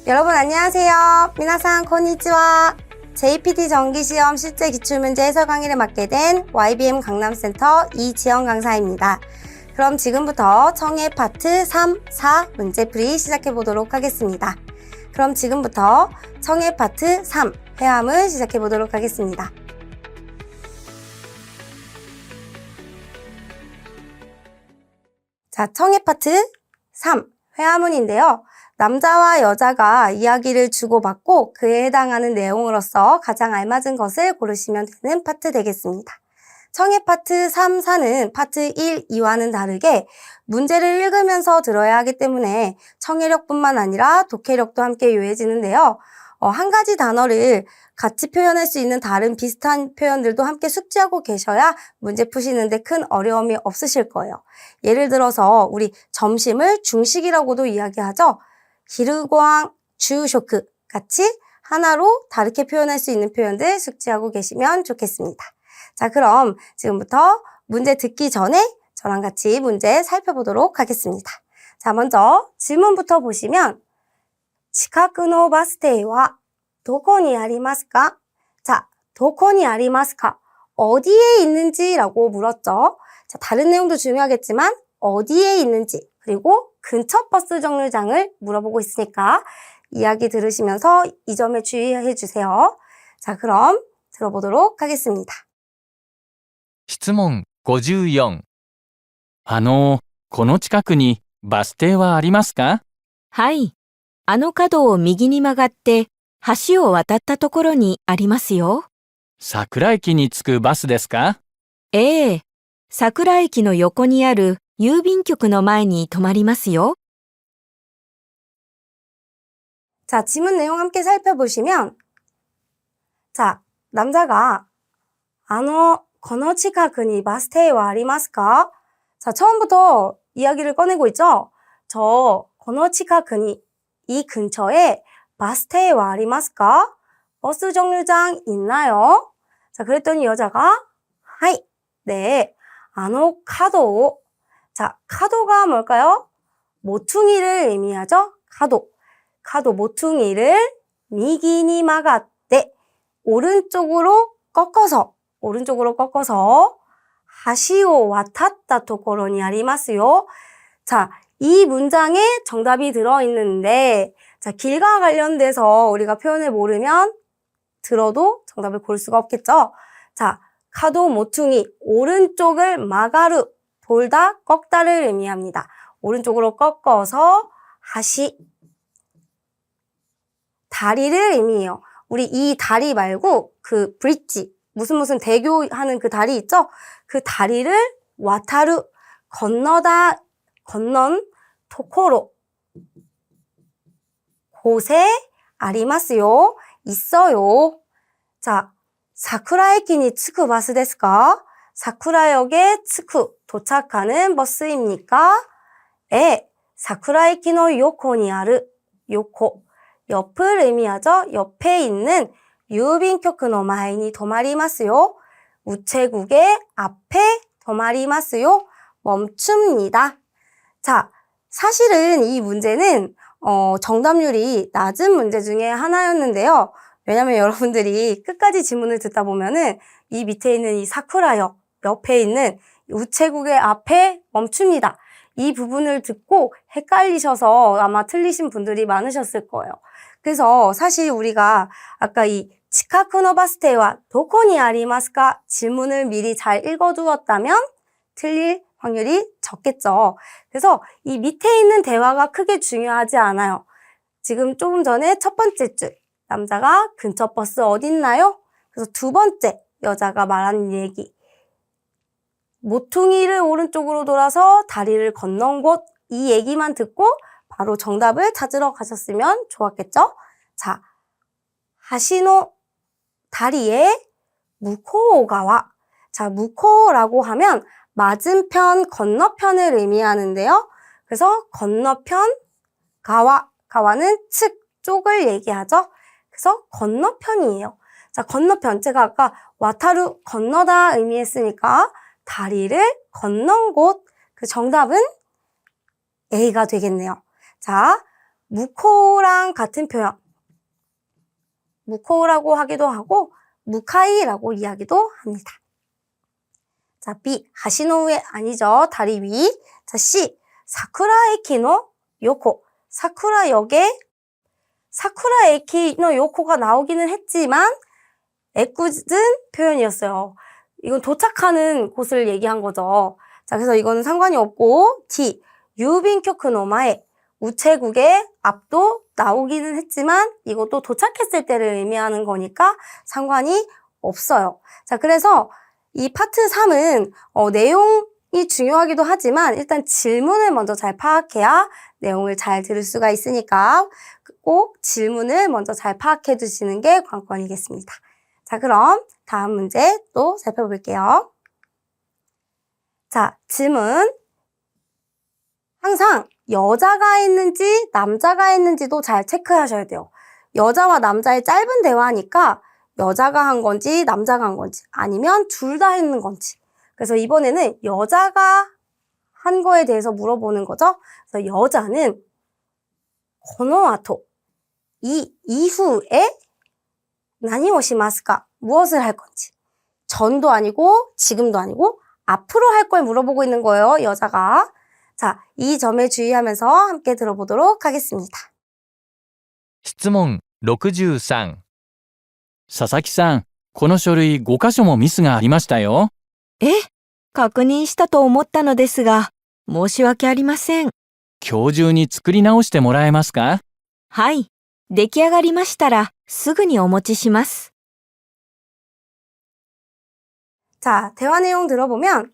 여러분 안녕하세요. 미나상 konnichiwa. JPT 정기시험 실제 기출문제 해설 강의를 맡게 된 YBM 강남센터 이지영 강사입니다. 그럼 지금부터 청해 파트 3, 4 문제풀이 시작해 보도록 하겠습니다. 그럼 지금부터 청해 파트 3 회화문 시작해 보도록 하겠습니다. 자, 청해 파트 3 회화문인데요. 남자와 여자가 이야기를 주고받고 그에 해당하는 내용으로서 가장 알맞은 것을 고르시면 되는 파트 되겠습니다. 청해 파트 3, 4는 파트 1, 2와는 다르게 문제를 읽으면서 들어야 하기 때문에 청해력뿐만 아니라 독해력도 함께 요해지는데요. 한 가지 단어를 같이 표현할 수 있는 다른 비슷한 표현들도 함께 숙지하고 계셔야 문제 푸시는데 큰 어려움이 없으실 거예요. 예를 들어서 우리 점심을 중식이라고도 이야기하죠. 기르광, 주쇼크 같이 하나로 다르게 표현할 수 있는 표현들 숙지하고 계시면 좋겠습니다. 자, 그럼 지금부터 문제 듣기 전에 저랑 같이 문제 살펴보도록 하겠습니다. 자, 먼저 질문부터 보시면 近くのバス停はどこにありますか? 자, どこにありますか? 어디에 있는지라고 물었죠. 자, 다른 내용도 중요하겠지만 어디에 있는지 그리고 근처 버스 정류장을 물어보고 있으니까 이야기 들으시면서 이 점에 주의해 주세요. 자, 그럼 들어보도록 하겠습니다. 質問54。この近くにバス停はありますか？はい。あの角を右に曲がって橋を渡ったところにありますよ。桜駅に着くバスですか？ええ。桜駅の横にある郵便局の前に止まりますよ。 자, 지문 내용 함께 살펴보시면 자, 남자가 この近くにバス停はありますか? 자, 처음부터 이야기를 꺼내고 있죠?この近くに, 이 근처에 バス停はありますか? 버스 정류장 있나요? 자, 그랬더니 여자가 はい, 네, 角を 자, 카도가 뭘까요? 모퉁이를 의미하죠? 카도 모퉁이를 미기니 마가떼 오른쪽으로 꺾어서 하시오 와탔다 토코로니 아리마스요. 자, 이 문장에 정답이 들어있는데 자, 길과 관련돼서 우리가 표현을 모르면 들어도 정답을 고를 수가 없겠죠? 자, 카도 모퉁이 오른쪽을 마가루 돌다 꺾다를 의미합니다. 오른쪽으로 꺾어서 하시 다리를 의미해요. 우리 이 다리 말고 그 브릿지 무슨 대교 하는 그 다리 있죠? 그 다리를 와타루 건넌 토코로 곳에 아리마스요 있어요. 자, 사쿠라에키니 츠쿠 바스 데스か? 사쿠라역에 츠쿠 도착하는 버스입니까? 네, 사쿠라에키노 요코니 아르 요코 옆을 의미하죠. 옆에 있는 유빈교크노 마이니 도마리마스요. 우체국의 앞에 도마리마스요. 멈춥니다. 자, 사실은 이 문제는 정답률이 낮은 문제 중에 하나였는데요. 왜냐면 여러분들이 끝까지 지문을 듣다 보면은 이 밑에 있는 이 사쿠라역 옆에 있는 우체국의 앞에 멈춥니다. 이 부분을 듣고 헷갈리셔서 아마 틀리신 분들이 많으셨을 거예요. 그래서 사실 우리가 아까 이 치카쿠노 바스테와 도코니 아리마스까 질문을 미리 잘 읽어두었다면 틀릴 확률이 적겠죠. 그래서 이 밑에 있는 대화가 크게 중요하지 않아요. 지금 조금 전에 첫 번째 줄 남자가 근처 버스 어딨나요? 그래서 두 번째 여자가 말하는 얘기 모퉁이를 오른쪽으로 돌아서 다리를 건넌 곳 이 얘기만 듣고 바로 정답을 찾으러 가셨으면 좋았겠죠? 자, 하시노 다리에 무코오가와 자, 무코라고 하면 맞은편, 건너편을 의미하는데요. 그래서 건너편, 가와는 측, 쪽을 얘기하죠. 그래서 건너편이에요. 자, 건너편. 제가 아까 와타루, 건너다 의미했으니까 다리를 건넌 곳. 그 정답은 A가 되겠네요. 자, 무코랑 같은 표현. 무코라고 하기도 하고 무카이라고 이야기도 합니다. 자, B. 하시노우에 아니죠. 다리 위. 자, C. 사쿠라에키노 요코. 사쿠라역에 사쿠라에키노 요코가 나오기는 했지만 애꿎은 표현이었어요. 이건 도착하는 곳을 얘기한 거죠. 자, 그래서 이거는 상관이 없고 D. 유빈큐크노마에 우체국의 앞도 나오기는 했지만 이것도 도착했을 때를 의미하는 거니까 상관이 없어요. 자, 그래서 이 파트 3은 내용이 중요하기도 하지만 일단 질문을 먼저 잘 파악해야 내용을 잘 들을 수가 있으니까 꼭 질문을 먼저 잘 파악해 두시는 게 관건이겠습니다. 자, 그럼 다음 문제 또 살펴볼게요. 자, 질문. 항상 여자가 했는지 남자가 했는지도 잘 체크하셔야 돼요. 여자와 남자의 짧은 대화니까 여자가 한 건지 남자가 한 건지 아니면 둘 다 했는 건지. 그래서 이번에는 여자가 한 거에 대해서 물어보는 거죠. 그래서 여자는 この後 이 이후에 何をしますか? 무엇을 할 건지. 전도 아니고 지금도 아니고 앞으로 할 걸 물어보고 있는 거예요. 여자가. 자, 이 점에 주의하면서 함께 들어보도록 하겠습니다. 質問63。佐々木さん、この書類5箇所もミスがありましたよ。確認したと思ったのですが、申し訳ありません。今日中に作り直してもらえますか？はい。出来上がりましたら、すぐにお持ちします。 자, 대화 내용 들어보면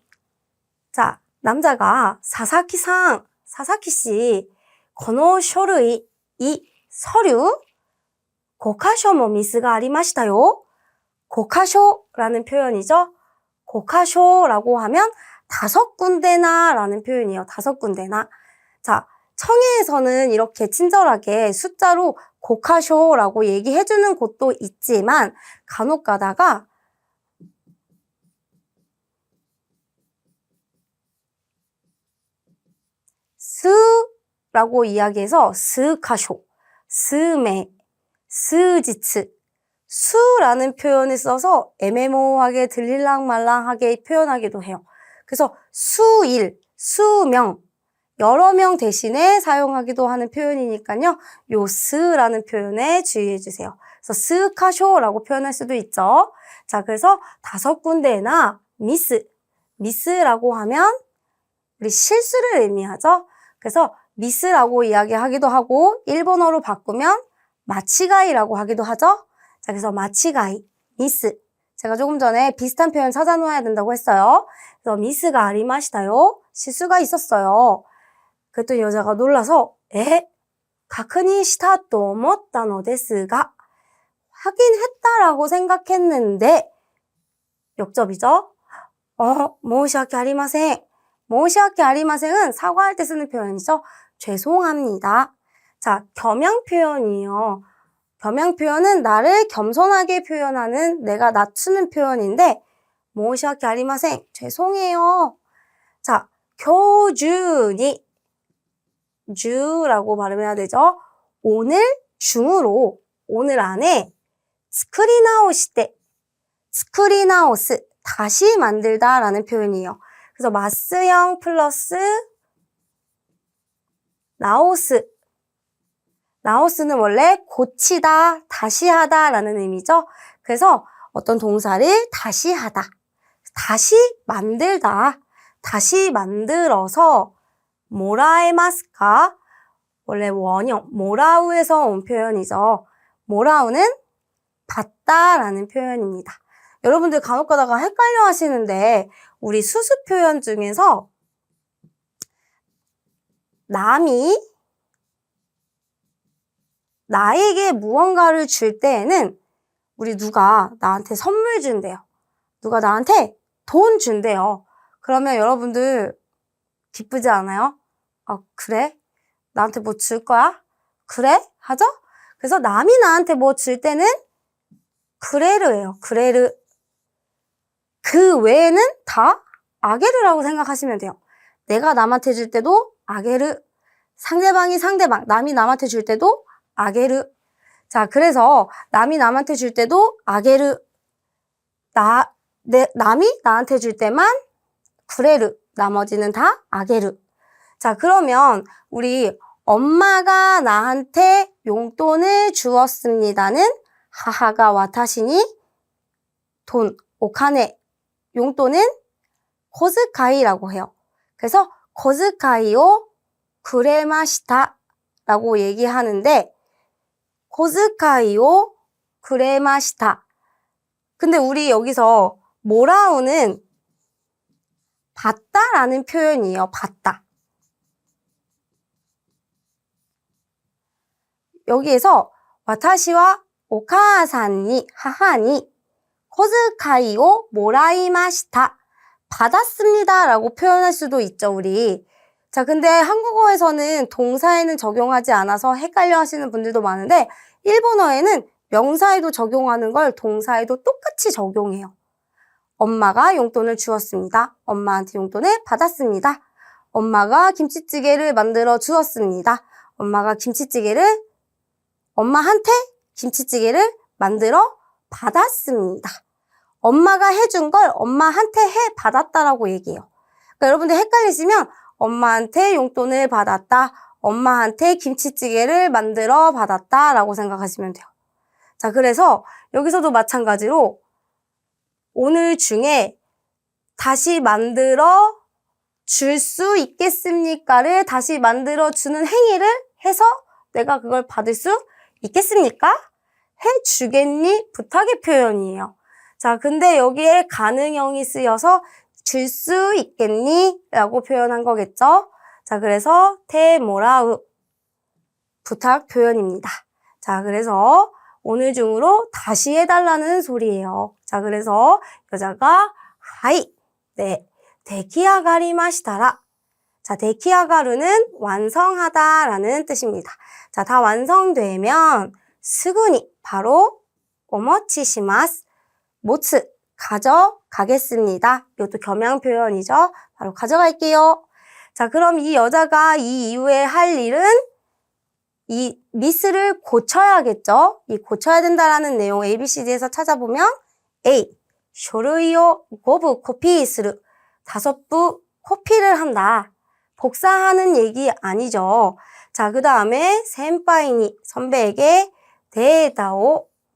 자, 남자가 사사키 씨, この書類, 이 서류 5箇所もミスがありましたよ. 5箇所라는 표현이죠. 5箇所라고 하면 5군데나 라는 표현이에요. 5군데나. 자, 청해에서는 이렇게 친절하게 숫자로 5箇所라고 얘기해주는 곳도 있지만 간혹 가다가 스라고 이야기해서 스카쇼, 스메, 스지츠, 수라는 표현을 써서 애매모호하게 들릴랑말랑하게 표현하기도 해요. 그래서 수일, 수명, 여러 명 대신에 사용하기도 하는 표현이니까요. 요 스라는 표현에 주의해 주세요. 그래서 스카쇼라고 표현할 수도 있죠. 자, 그래서 5군데나 미스라고 하면 우리 실수를 의미하죠. 그래서 미스라고 이야기하기도 하고 일본어로 바꾸면 마치가이라고 하기도 하죠. 자, 그래서 마치가이, 미스. 제가 조금 전에 비슷한 표현 찾아놓아야 된다고 했어요. 그래서 미스가 아리마시다요. 실수가 있었어요. 그랬더니 여자가 놀라서 가크니したと思ったのですが 확인했다라고 생각했는데 역접이죠. 申し訳ありません. 申し訳ありません은 사과할 때 쓰는 표현이죠. 죄송합니다. 자, 겸양 표현이에요. 겸양 표현은 나를 겸손하게 표현하는 내가 낮추는 표현인데 申し訳ありません. 죄송해요. 자, 교준이 주라고 발음해야 되죠. 오늘 중으로 오늘 안에 作り直して作り直す다시 만들다 라는 표현이에요. 그래서 마스형 플러스 나오스. 나오스는 원래 고치다, 다시 하다 라는 의미죠. 그래서 어떤 동사를 다시 하다, 다시 만들다, 다시 만들어서 모라에마스카. 원래 원형, 모라우에서 온 표현이죠. 모라우는 받다라는 표현입니다. 여러분들 간혹 가다가 헷갈려 하시는데 우리 수습 표현 중에서 남이 나에게 무언가를 줄 때에는 우리 누가 나한테 선물 준대요. 누가 나한테 돈 준대요. 그러면 여러분들 기쁘지 않아요? 그래? 나한테 뭐 줄 거야? 그래? 하죠? 그래서 남이 나한테 뭐 줄 때는 그레르예요. 그레르. 그 외에는 다 아게르라고 생각하시면 돼요. 내가 남한테 줄 때도 아게르. 상대방, 남이 남한테 줄 때도 아게르. 자, 그래서 남이 남한테 줄 때도 아게르. 남이 나한테 줄 때만 구레르. 나머지는 다 아게르. 자, 그러면 우리 엄마가 나한테 용돈을 주었습니다는 하하가 와타시니 돈, 오카네, 용돈은 코즈카이라고 해요. 그래서 코즈카이오 쿠레마시타 라고 얘기하는데 코즈카이오 쿠레마시타. 근데 우리 여기서 모라우는 받다라는 표현이에요. 받다. 여기에서 와타시와 오카아산니 하하니 코즈카이오 모라이마시타 받았습니다 라고 표현할 수도 있죠, 우리. 자, 근데 한국어에서는 동사에는 적용하지 않아서 헷갈려 하시는 분들도 많은데 일본어에는 명사에도 적용하는 걸 동사에도 똑같이 적용해요. 엄마가 용돈을 주었습니다. 엄마한테 용돈을 받았습니다. 엄마가 김치찌개를 만들어 주었습니다. 엄마한테 김치찌개를 만들어 받았습니다. 엄마가 해준 걸 엄마한테 해 받았다라고 얘기해요. 그러니까 여러분들 헷갈리시면 엄마한테 용돈을 받았다, 엄마한테 김치찌개를 만들어 받았다라고 생각하시면 돼요. 자, 그래서 여기서도 마찬가지로 오늘 중에 다시 만들어 줄 수 있겠습니까를 다시 만들어 주는 행위를 해서 내가 그걸 받을 수 있겠습니까? 해주겠니? 부탁의 표현이에요. 자, 근데 여기에 가능형이 쓰여서 줄 수 있겠니? 라고 표현한 거겠죠? 자, 그래서 테모라우 부탁 표현입니다. 자, 그래서 오늘 중으로 다시 해달라는 소리예요. 자, 그래서 여자가 하이, 네, 데키아가리마시타라. 자, 데키아가루는 완성하다라는 뜻입니다. 자, 다 완성되면 스구니 바로 오모치시마스. 모츠 가져가겠습니다. 이것도 겸양 표현이죠. 바로 가져갈게요. 자, 그럼 이 여자가 이 이후에 할 일은 이 미스를 고쳐야겠죠. 이 고쳐야 된다라는 내용 ABCD에서 찾아보면 A. 쇼르이오 5부 코피스루. 5부 코피를 한다. 복사하는 얘기 아니죠. 자, 그 다음에 센파이니 선배에게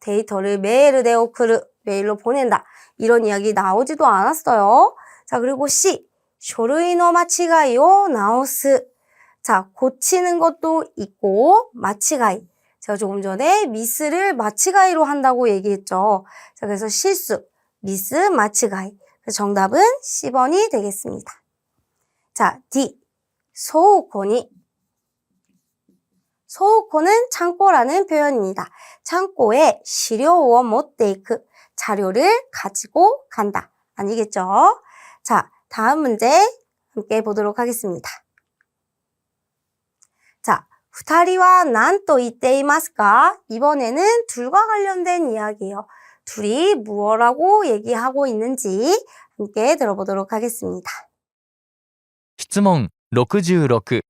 데이터를 메일을 데오크르 메일로 보낸다. 이런 이야기 나오지도 않았어요. 자, 그리고 C. 쇼르이노 마치가이오 나오스. 자, 고치는 것도 있고 마치가이. 제가 조금 전에 미스를 마치가이로 한다고 얘기했죠. 자, 그래서 실수, 미스, 마치가이. 그래서 정답은 C번이 되겠습니다. 자, D. 소우코니. 소우코는 창고라는 표현입니다. 창고에 시료を持っていく. 자료를 가지고 간다. 아니겠죠? 자, 다음 문제 함께 보도록 하겠습니다. 자, 2人は何と言っていますか? 이번에는 둘과 관련된 이야기예요. 둘이 무엇라고 얘기하고 있는지 함께 들어보도록 하겠습니다. 質問66。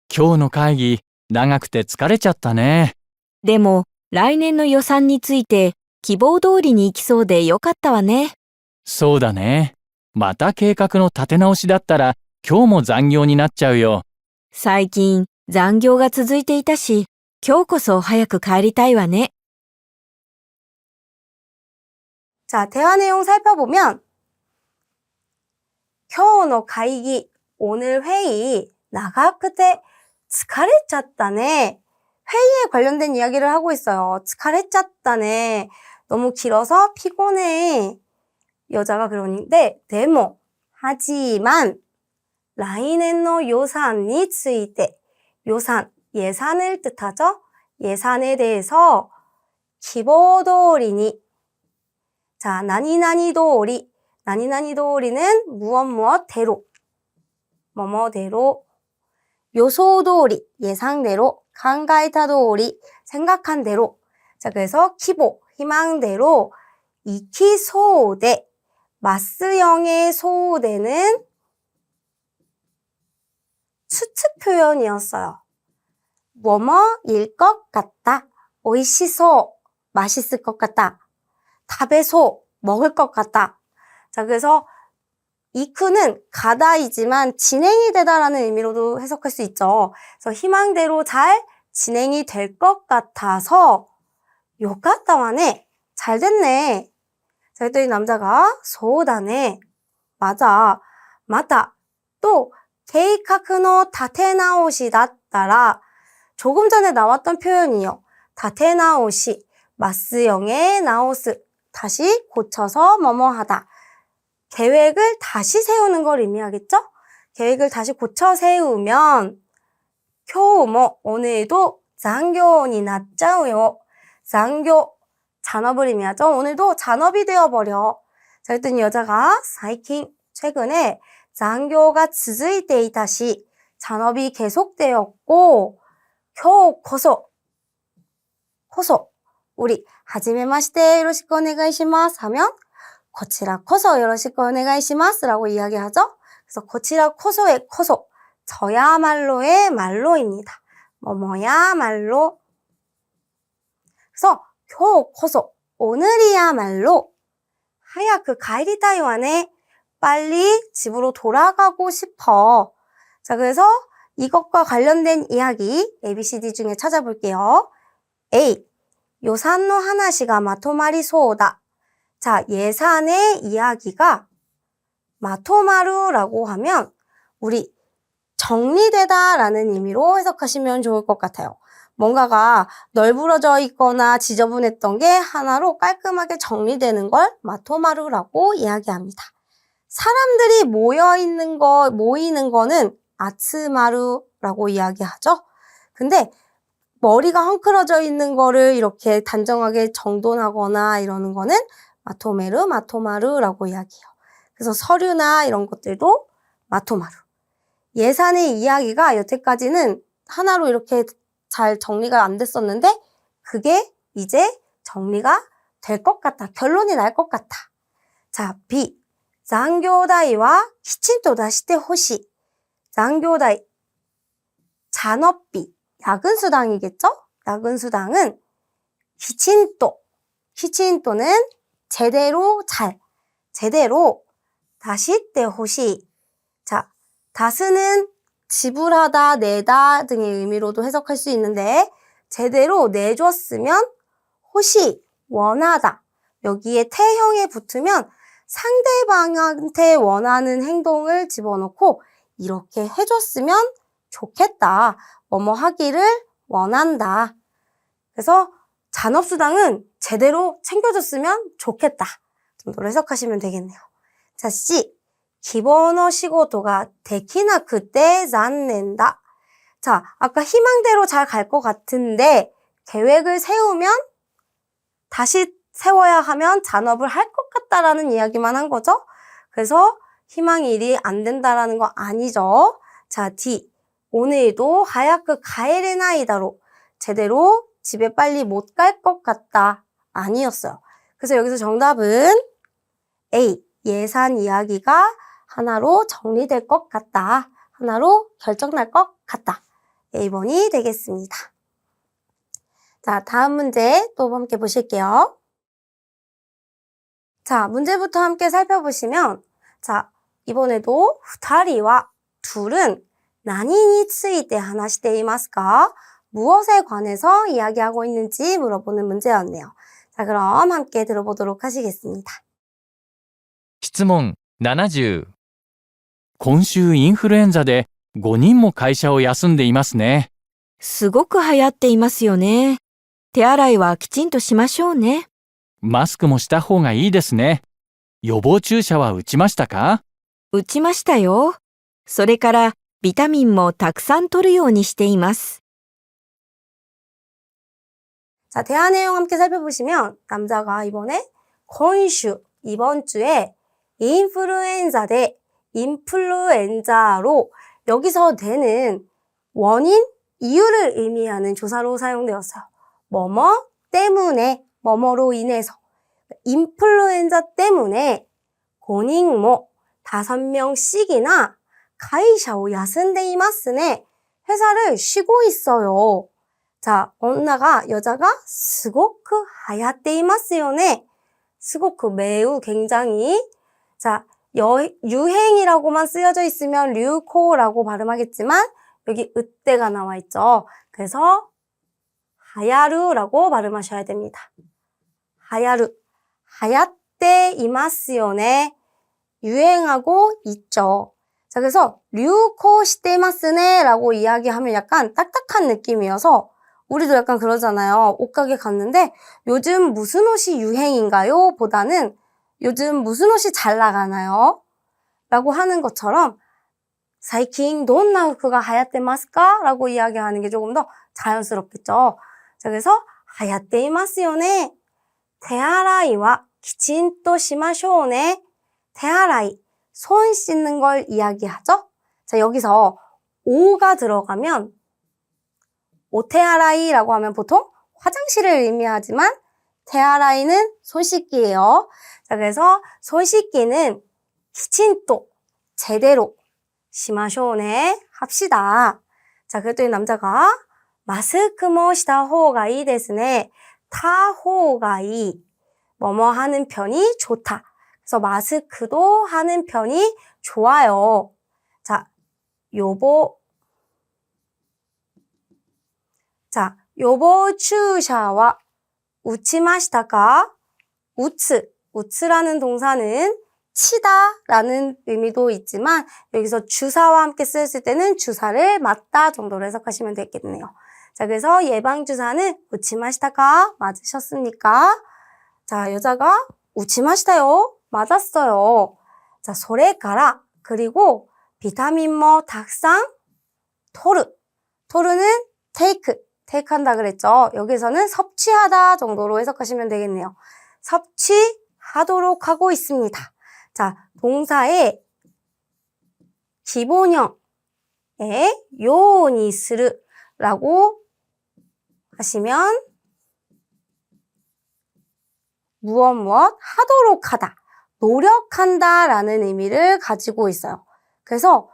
今日の会議、長くて疲れちゃったね。でも、来年の予算について希望通りに行きそうでよかったわね。そうだね。また計画の立て直しだったら、今日も残業になっちゃうよ。最近残業が続いていたし、今日こそ早く帰りたいわね。 자, 대화 내용 살펴보면 今日の会議, 오늘 회의, 長くて疲れちゃったね. 회의에 관련된 이야기를 하고 있어요. 疲れちゃったね. 너무 길어서 피곤해. 여자가 그러는데, でも, 하지만, 来年の予算について, 요산, 예산을 뜻하죠? 예산에 대해서, 希望通りに. 자, 나니나니 도리는 무엇대로, 뭐뭐대로, 요소도리, 예상대로, 간가이타도리, 생각한 대로. 자, 그래서 키보, 희망대로, 이키소대, 마스형의 소대는 추측 표현이었어요. 뭐뭐일 것 같다. 오이시소, 맛있을 것 같다. 다베소, 먹을 것 같다. 자, 그래서 이쿠는 가다이지만 진행이 되다라는 의미로도 해석할 수 있죠. 그래서 희망대로 잘 진행이 될 것 같아서 요까따와네, 잘 됐네. 자, 그랬더니 남자가 소다네, 맞아, 맞다. 또 계획の立て直しだったら조금 전에 나왔던 표현이요. 立て直し, 마스형의 나오스, 다시 고쳐서 뭐뭐하다. 계획을 다시 세우는 걸 의미하겠죠? 계획을 다시 고쳐 세우면 今日も 오늘도残業になっちゃうよ. 残業, 잔업을 의미하죠. 오늘도 잔업이 되어버려. 자, 그랬더니 여자가 最近, 최근에 残業が続いていたし, 잔업이 계속되었고 今日こそ 우리 はじめましてよろしくお願いします하면 こちらこそよろしくお願いします라고 이야기하죠. 그래서 こちらこそ의 코소, 저야말로의 말로입니다. 뭐뭐야말로. 그래서 今日こそ, 오늘이야말로 早く帰りたいわね. 빨리 집으로 돌아가고 싶어. 자, 그래서 이것과 관련된 이야기 ABCD 중에 찾아볼게요. A. 요산의 하나시가 마토마리소다. 자, 예산의 이야기가 마토마루라고 하면 우리 정리되다 라는 의미로 해석하시면 좋을 것 같아요. 뭔가가 널브러져 있거나 지저분했던 게 하나로 깔끔하게 정리되는 걸 마토마루라고 이야기합니다. 사람들이 모이는 거는 아츠마루라고 이야기하죠. 근데 머리가 헝클어져 있는 거를 이렇게 단정하게 정돈하거나 이러는 거는 마토마루라고 이야기해요. 그래서 서류나 이런 것들도 마토마루. 예산의 이야기가 여태까지는 하나로 이렇게 잘 정리가 안 됐었는데 그게 이제 정리가 될 것 같다. 결론이 날 것 같다. 자, B. 残業代はきちんと出してほしい. 残業代, 잔업비, 야근수당이겠죠? 야근수당은 きちんと, きちんと는 제대로 잘, 제대로 出してほしい. 자, 다스는 지불하다, 내다 등의 의미로도 해석할 수 있는데 제대로 내줬으면 호시, 원하다. 여기에 태형에 붙으면 상대방한테 원하는 행동을 집어넣고 이렇게 해줬으면 좋겠다. 뭐뭐 하기를 원한다. 그래서 잔업수당은 제대로 챙겨줬으면 좋겠다. 정도로 해석하시면 되겠네요. 자, C. 希望の仕事ができなくて残念だ. 자, 아까 희망대로 잘 갈 것 같은데 계획을 세우면 다시 세워야 하면 잔업을 할 것 같다라는 이야기만 한 거죠. 그래서 희망일이 안 된다라는 거 아니죠. 자, D. 오늘도 하야크 가에레나이다로. 제대로 집에 빨리 못 갈 것 같다. 아니었어요. 그래서 여기서 정답은 A. 예산 이야기가 하나로 정리될 것 같다. 하나로 결정날 것 같다. A번이 되겠습니다. 자, 다음 문제 또 함께 보실게요. 자, 문제부터 함께 살펴보시면, 자, 이번에도 2人は 둘은 何について話していますか? 무엇에 관해서 이야기하고 있는지 물어보는 문제였네요. 자, 그럼 함께 들어보도록 하시겠습니다. 質問70。今週インフルエンザで5人も会社を休んでいますね。すごく流行っていますよね。手洗いはきちんとしましょうね。マスクもした方がいいですね。予防注射は打ちましたか？打ちましたよ。それからビタミンもたくさん摂るようにしています。 자, 대화 내용 함께 살펴보시면 남자가 이번에 今週, 이번 주에 인플루엔자로 여기서 되는 원인, 이유를 의미하는 조사로 사용되었어요. 뭐뭐 때문에, 뭐뭐로 인해서. 인플루엔자 때문에 5인 뭐 5명씩이나 가이샤오 야슨데이마스네. 회사를 쉬고 있어요. 자, 여자가 스고크 하야테이마스요네. 스고크 매우 굉장히. 자, 유행이라고만 쓰여져 있으면 류코라고 발음하겠지만 여기 으때가 나와 있죠. 그래서 하야루라고 발음하셔야 됩니다. 하야루. 하야테 이마스요네. 유행하고 있죠. 자, 그래서 류코 시테마스네 라고 이야기하면 약간 딱딱한 느낌이어서 우리도 약간 그러잖아요. 옷가게 갔는데 요즘 무슨 옷이 유행인가요? 보다는 요즘 무슨 옷이 잘 나가나요? 라고 하는 것처럼 사이킹 돈나 후크가 하야테마스까? 라고 이야기하는 게 조금 더 자연스럽겠죠. 자, 그래서 하야테이마스요네. 테아라이와 기친또 시마쇼네. 테아라이, 손 씻는 걸 이야기하죠. 자, 여기서 오가 들어가면 오테아라이라고 하면 보통 화장실을 의미하지만 테아라이는 손 씻기예요. 자, 그래서 손 씻기는 기친또 제대로 시마쇼네 합시다. 자, 그랬더니 남자가 마스크모 시다 호가이 데스네. 타 호가이 뭐뭐 하는 편이 좋다. 그래서 마스크도 하는 편이 좋아요. 자, 요보 추샤와 우치마시타까? 우츠라는 동사는 치다라는 의미도 있지만 여기서 주사와 함께 쓰였을 때는 주사를 맞다 정도로 해석하시면 되겠네요. 자, 그래서 예방주사는 우치마시타까? 맞으셨습니까? 자, 여자가 우치마시타요. 맞았어요. 자, 소레가라 그리고 비타민모 닭상 토르는 테이크한다 그랬죠. 여기서는 섭취하다 정도로 해석하시면 되겠네요. 섭취하도록 하고 있습니다. 자, 동사의 기본형에 요니스르라고 하시면 무엇 하도록 하다, 노력한다 라는 의미를 가지고 있어요. 그래서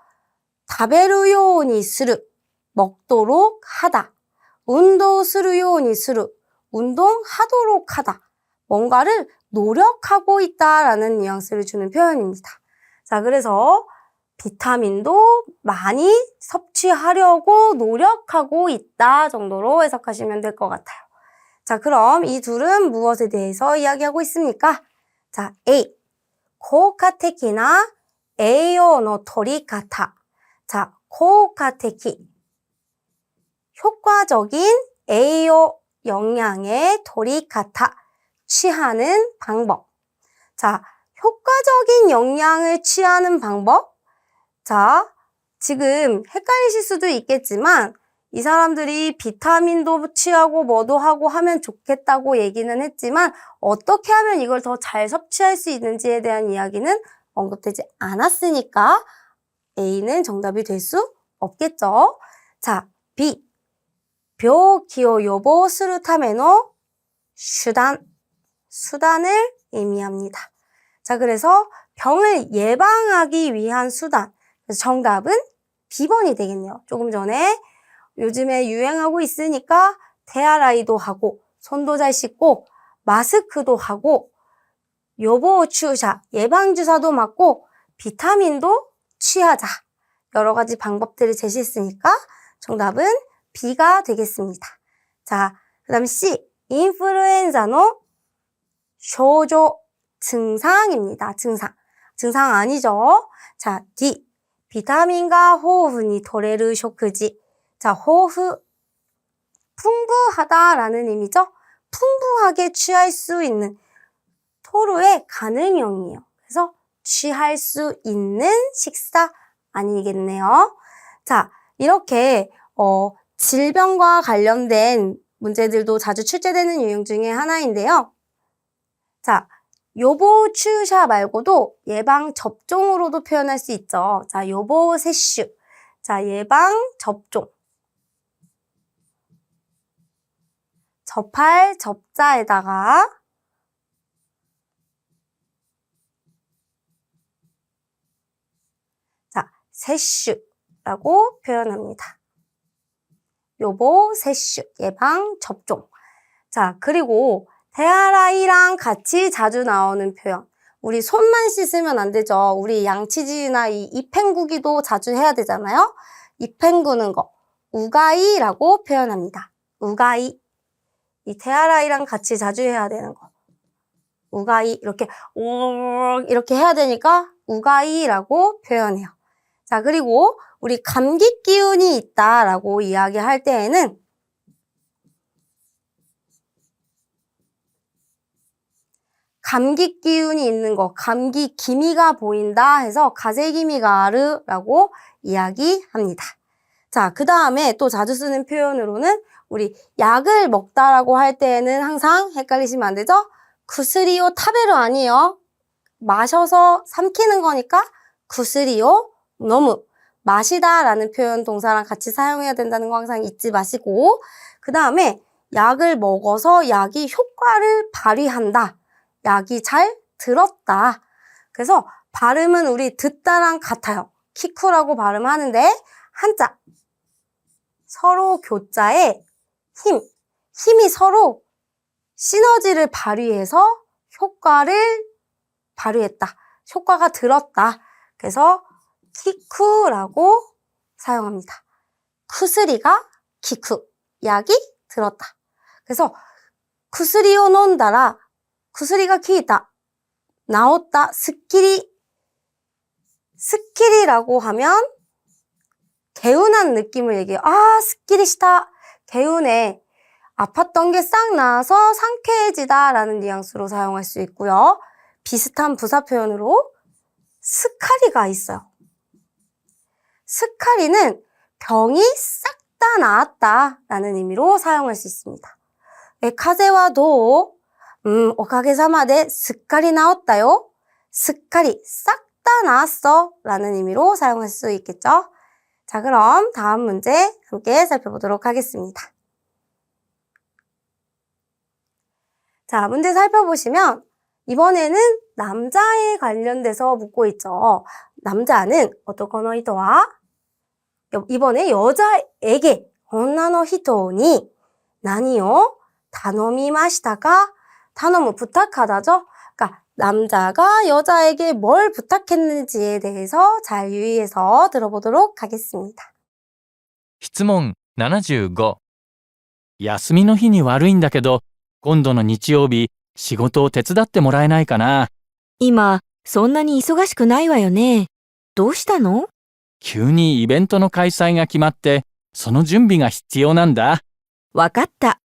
다베루 요니스르 먹도록 하다, 운동 스루 요니스르 운동하도록 하다, 뭔가를 노력하고 있다라는 뉘앙스를 주는 표현입니다. 자, 그래서 비타민도 많이 섭취하려고 노력하고 있다 정도로 해석하시면 될 것 같아요. 자, 그럼 이 둘은 무엇에 대해서 이야기하고 있습니까? 자, A. 고가테키나 에이요노 토리카타. 자, 고가테키. 효과적인 에이요 영양의 토리카타. 취하는 방법. 자, 효과적인 영양을 취하는 방법. 자, 지금 헷갈리실 수도 있겠지만 이 사람들이 비타민도 취하고 뭐도 하고 하면 좋겠다고 얘기는 했지만 어떻게 하면 이걸 더 잘 섭취할 수 있는지에 대한 이야기는 언급되지 않았으니까 A는 정답이 될 수 없겠죠. 자, B. 病気を予防するための수단을 의미합니다. 자, 그래서 병을 예방하기 위한 수단. 그래서 정답은 B번이 되겠네요. 조금 전에 요즘에 유행하고 있으니까 테아라이도 하고 손도 잘 씻고 마스크도 하고 요보 주사 예방주사도 맞고 비타민도 취하자. 여러 가지 방법들을 제시했으니까 정답은 B가 되겠습니다. 자, 그 다음 C. 인플루엔자의 쇼조 증상입니다. 증상 아니죠? 자, D. 비타민과 호흡이 토레르 쇼크지. 자, 호흡 풍부하다라는 의미죠. 풍부하게 취할 수 있는 토르의 가능형이에요. 그래서 취할 수 있는 식사 아니겠네요. 자, 이렇게 질병과 관련된 문제들도 자주 출제되는 유형 중에 하나인데요. 자, 요보 추샤 말고도 예방 접종으로도 표현할 수 있죠. 자, 요보 세슈. 자, 예방 접종. 접할 접자에다가 자, 세슈라고 표현합니다. 요보, 세슈, 예방, 접종. 자, 그리고 대아라이랑 같이 자주 나오는 표현. 우리 손만 씻으면 안 되죠. 우리 양치질이나 이 입행구기도 자주 해야 되잖아요. 입행구는 거. 우가이라고 표현합니다. 우가이. 이 대아라이랑 같이 자주 해야 되는 거. 우가이. 이렇게 해야 되니까 우가이라고 표현해요. 자, 그리고 우리 감기 기운이 있다라고 이야기할 때에는 감기 기운이 있는 거, 감기 기미가 보인다 해서 가세기미가ある라고 이야기합니다. 자, 그 다음에 또 자주 쓰는 표현으로는 우리 약을 먹다라고 할 때에는 항상 헷갈리시면 안 되죠? 구스리오 타베루 아니에요. 마셔서 삼키는 거니까 구스리오 너무 마시다라는 표현 동사랑 같이 사용해야 된다는 거 항상 잊지 마시고, 그 다음에 약을 먹어서 약이 효과를 발휘한다. 약이 잘 들었다. 그래서 발음은 우리 듣다랑 같아요. 키쿠라고 발음하는데 한자 서로 교자에 힘이 서로 시너지를 발휘해서 효과를 발휘했다. 효과가 들었다. 그래서 키쿠라고 사용합니다. 쿠스리가 키쿠, 약이 들었다. 그래서 쿠스리を飲んだら薬が効いた, 나왔다, 스키리라고 하면 개운한 느낌을 얘기해요. 아, 스키리시다. 개운해. 아팠던 게 싹 나아서 상쾌해지다 라는 뉘앙스로 사용할 수 있고요. 비슷한 부사 표현으로 스카리가 있어요. 스카리는 병이 싹 다 나았다 라는 의미로 사용할 수 있습니다. 카제와 도, おかげさまで すっかり治ったよ. すっかり 싹 다 나았어 라는 의미로 사용할 수 있겠죠. 자, 그럼 다음 문제 함께 살펴보도록 하겠습니다. 자, 문제 살펴보시면 이번에는 남자에 관련돼서 묻고 있죠. 남자는 오토코노 히토와 이번에 여자에게 언나노 히토니 나니요 다노미마시타가 다노무 부탁하다죠. 그러니까 남자가 여자에게 뭘 부탁했는지에 대해서 잘 유의해서 들어보도록 하겠습니다. 質問75。休みの日に悪いんだけど、今度の日曜日、仕事を手伝ってもらえないかな。今、そんなに忙しくないわよね。どうしたの？急にイベントの開催が決まって、その準備が必要なんだ。わかった。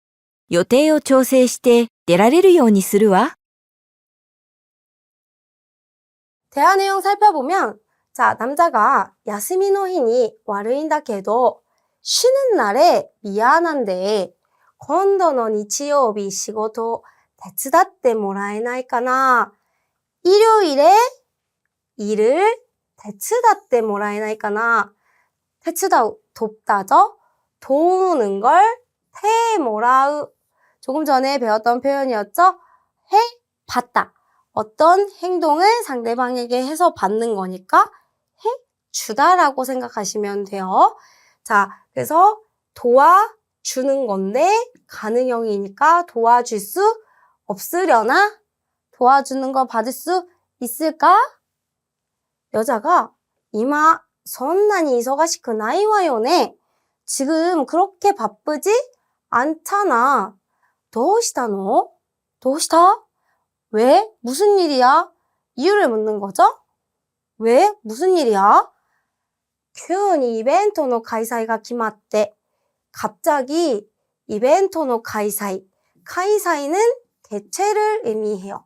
予定を調整して出られるようにするわ。 대화 내용 살펴보면, 자, 남자가 야스미노 히니 와르인다케도 쉬는 날에 미안한데 今度の日曜日仕事手伝ってもらえないかな. 일요일에 일을 手伝ってもらえないかな. 手伝う, 돕다죠. 도우는 걸 해もらう. 조금 전에 배웠던 표현이었죠. 해, 받다. 어떤 행동을 상대방에게 해서 받는 거니까 해, 주다라고 생각하시면 돼요. 자, 그래서 도와주는 건데 가능형이니까 도와줄 수 없으려나? 도와주는 거 받을 수 있을까? 여자가 이마 선난이 이서가시크 나이와요네. 지금 그렇게 바쁘지 않잖아. 도시다노? 도시다? 왜? 무슨 일이야? 이유를 묻는 거죠? 왜? 무슨 일이야? 急にイベントの開催が決まって 갑자기 이벤트の開催.開催는 개최를 의미해요.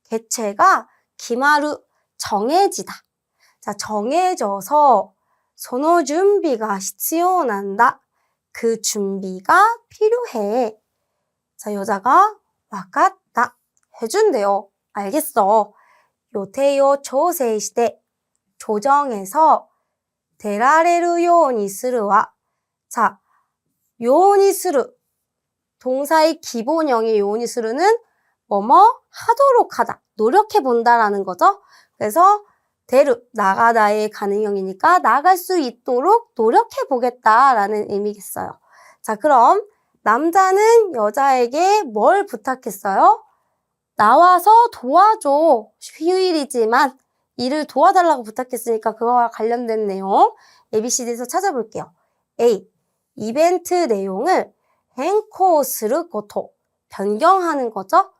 개최가 기마루 정해지다. 자, 정해져서 その準備が必要なんだ. 그 준비가 필요해. 자, 여자가 わかった. 해준대요. 알겠어. 요테요 조세시대. 조정해서 出られるようにするわ. 자, 요니스루. 동사의 기본형의 요니스루는 뭐뭐 하도록 하다. 노력해 본다라는 거죠. 그래서 대루, 나가다의 가능형이니까 나갈 수 있도록 노력해 보겠다라는 의미겠어요. 자, 그럼 남자는 여자에게 뭘 부탁했어요? 나와서 도와줘. 휴일이지만 일을 도와달라고 부탁했으니까 그거와 관련된 내용 ABCD에서 찾아볼게요. A. 이벤트 내용을変更すること. 변경하는 거죠.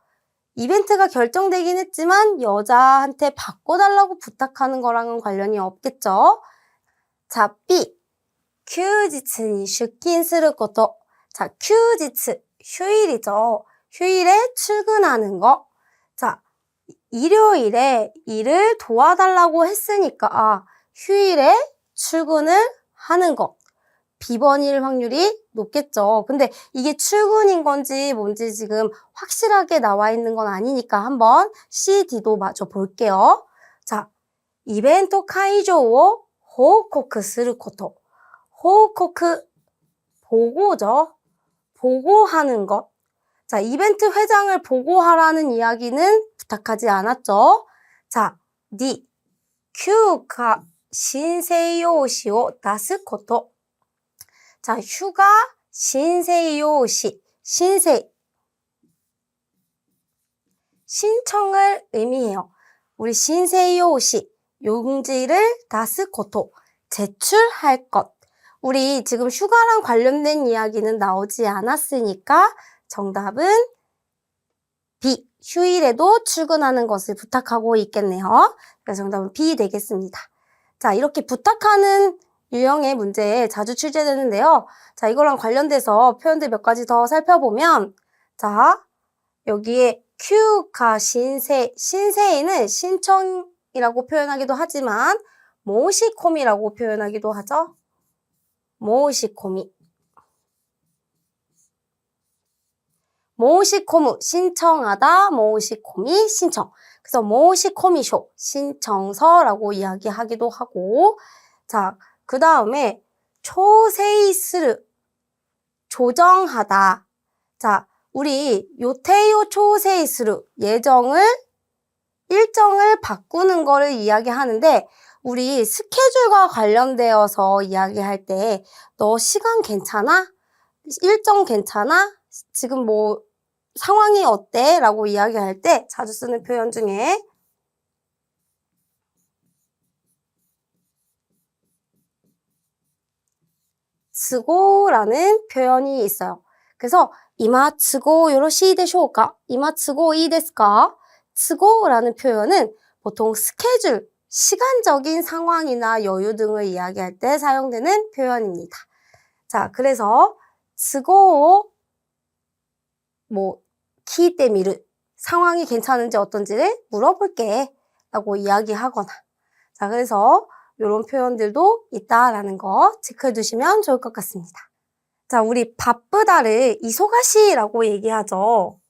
이벤트가 결정되긴 했지만 여자한테 바꿔달라고 부탁하는 거랑은 관련이 없겠죠. 자, B. 休日に出勤すること. 자, 休日, 휴일이죠. 휴일에 출근하는 거. 자, 일요일에 일을 도와달라고 했으니까 휴일에 출근을 하는 것. B번일 확률이 높겠죠. 근데 이게 출근인 건지 뭔지 지금 확실하게 나와 있는 건 아니니까 한번 C, D도 마저 볼게요. 자, 이벤트会場を報告すること. 호코크, 보고죠. 보고하는 것. 자, 이벤트 회장을 보고하라는 이야기는 부탁하지 않았죠. 자, D. 休暇申請用紙を出すこと. 자, 휴가 신세用紙, 신세. 신청을 의미해요. 우리 신세用紙, 용지를 出すこと, 제출할 것. 우리 지금 휴가랑 관련된 이야기는 나오지 않았으니까 정답은 B. 휴일에도 출근하는 것을 부탁하고 있겠네요. 그래서 정답은 B 되겠습니다. 자, 이렇게 부탁하는 유형의 문제 자주 출제되는데요. 자, 이거랑 관련돼서 표현들 몇 가지 더 살펴보면, 자, 여기에 휴가 신세, 신세에는 신청이라고 표현하기도 하지만 모시코미라고 표현하기도 하죠. 모시코미. 모시코무, 신청하다, 모시코미, 신청. 그래서 모시코미쇼, 신청서라고 이야기하기도 하고, 자, 그 다음에 초세이스르, 조정하다. 자, 우리 요테요 초세이스르, 일정을 바꾸는 거를 이야기하는데, 우리 스케줄과 관련되어서 이야기할 때, 너 시간 괜찮아? 일정 괜찮아? 지금 뭐 상황이 어때? 라고 이야기할 때 자주 쓰는 표현 중에 쓰고라는 표현이 있어요. 그래서 이마 쓰고 요러시 되쇼까? 이마 쓰고 이 데스까? 쓰고라는 표현은 보통 스케줄, 시간적인 상황이나 여유 등을 이야기할 때 사용되는 표현입니다. 자, 그래서 쓰고 키이테미르, 상황이 괜찮은지 어떤지를 물어볼게 라고 이야기하거나. 자, 그래서 이런 표현들도 있다라는 거 체크해 두시면 좋을 것 같습니다. 자, 우리 바쁘다를 이소가시라고 얘기하죠.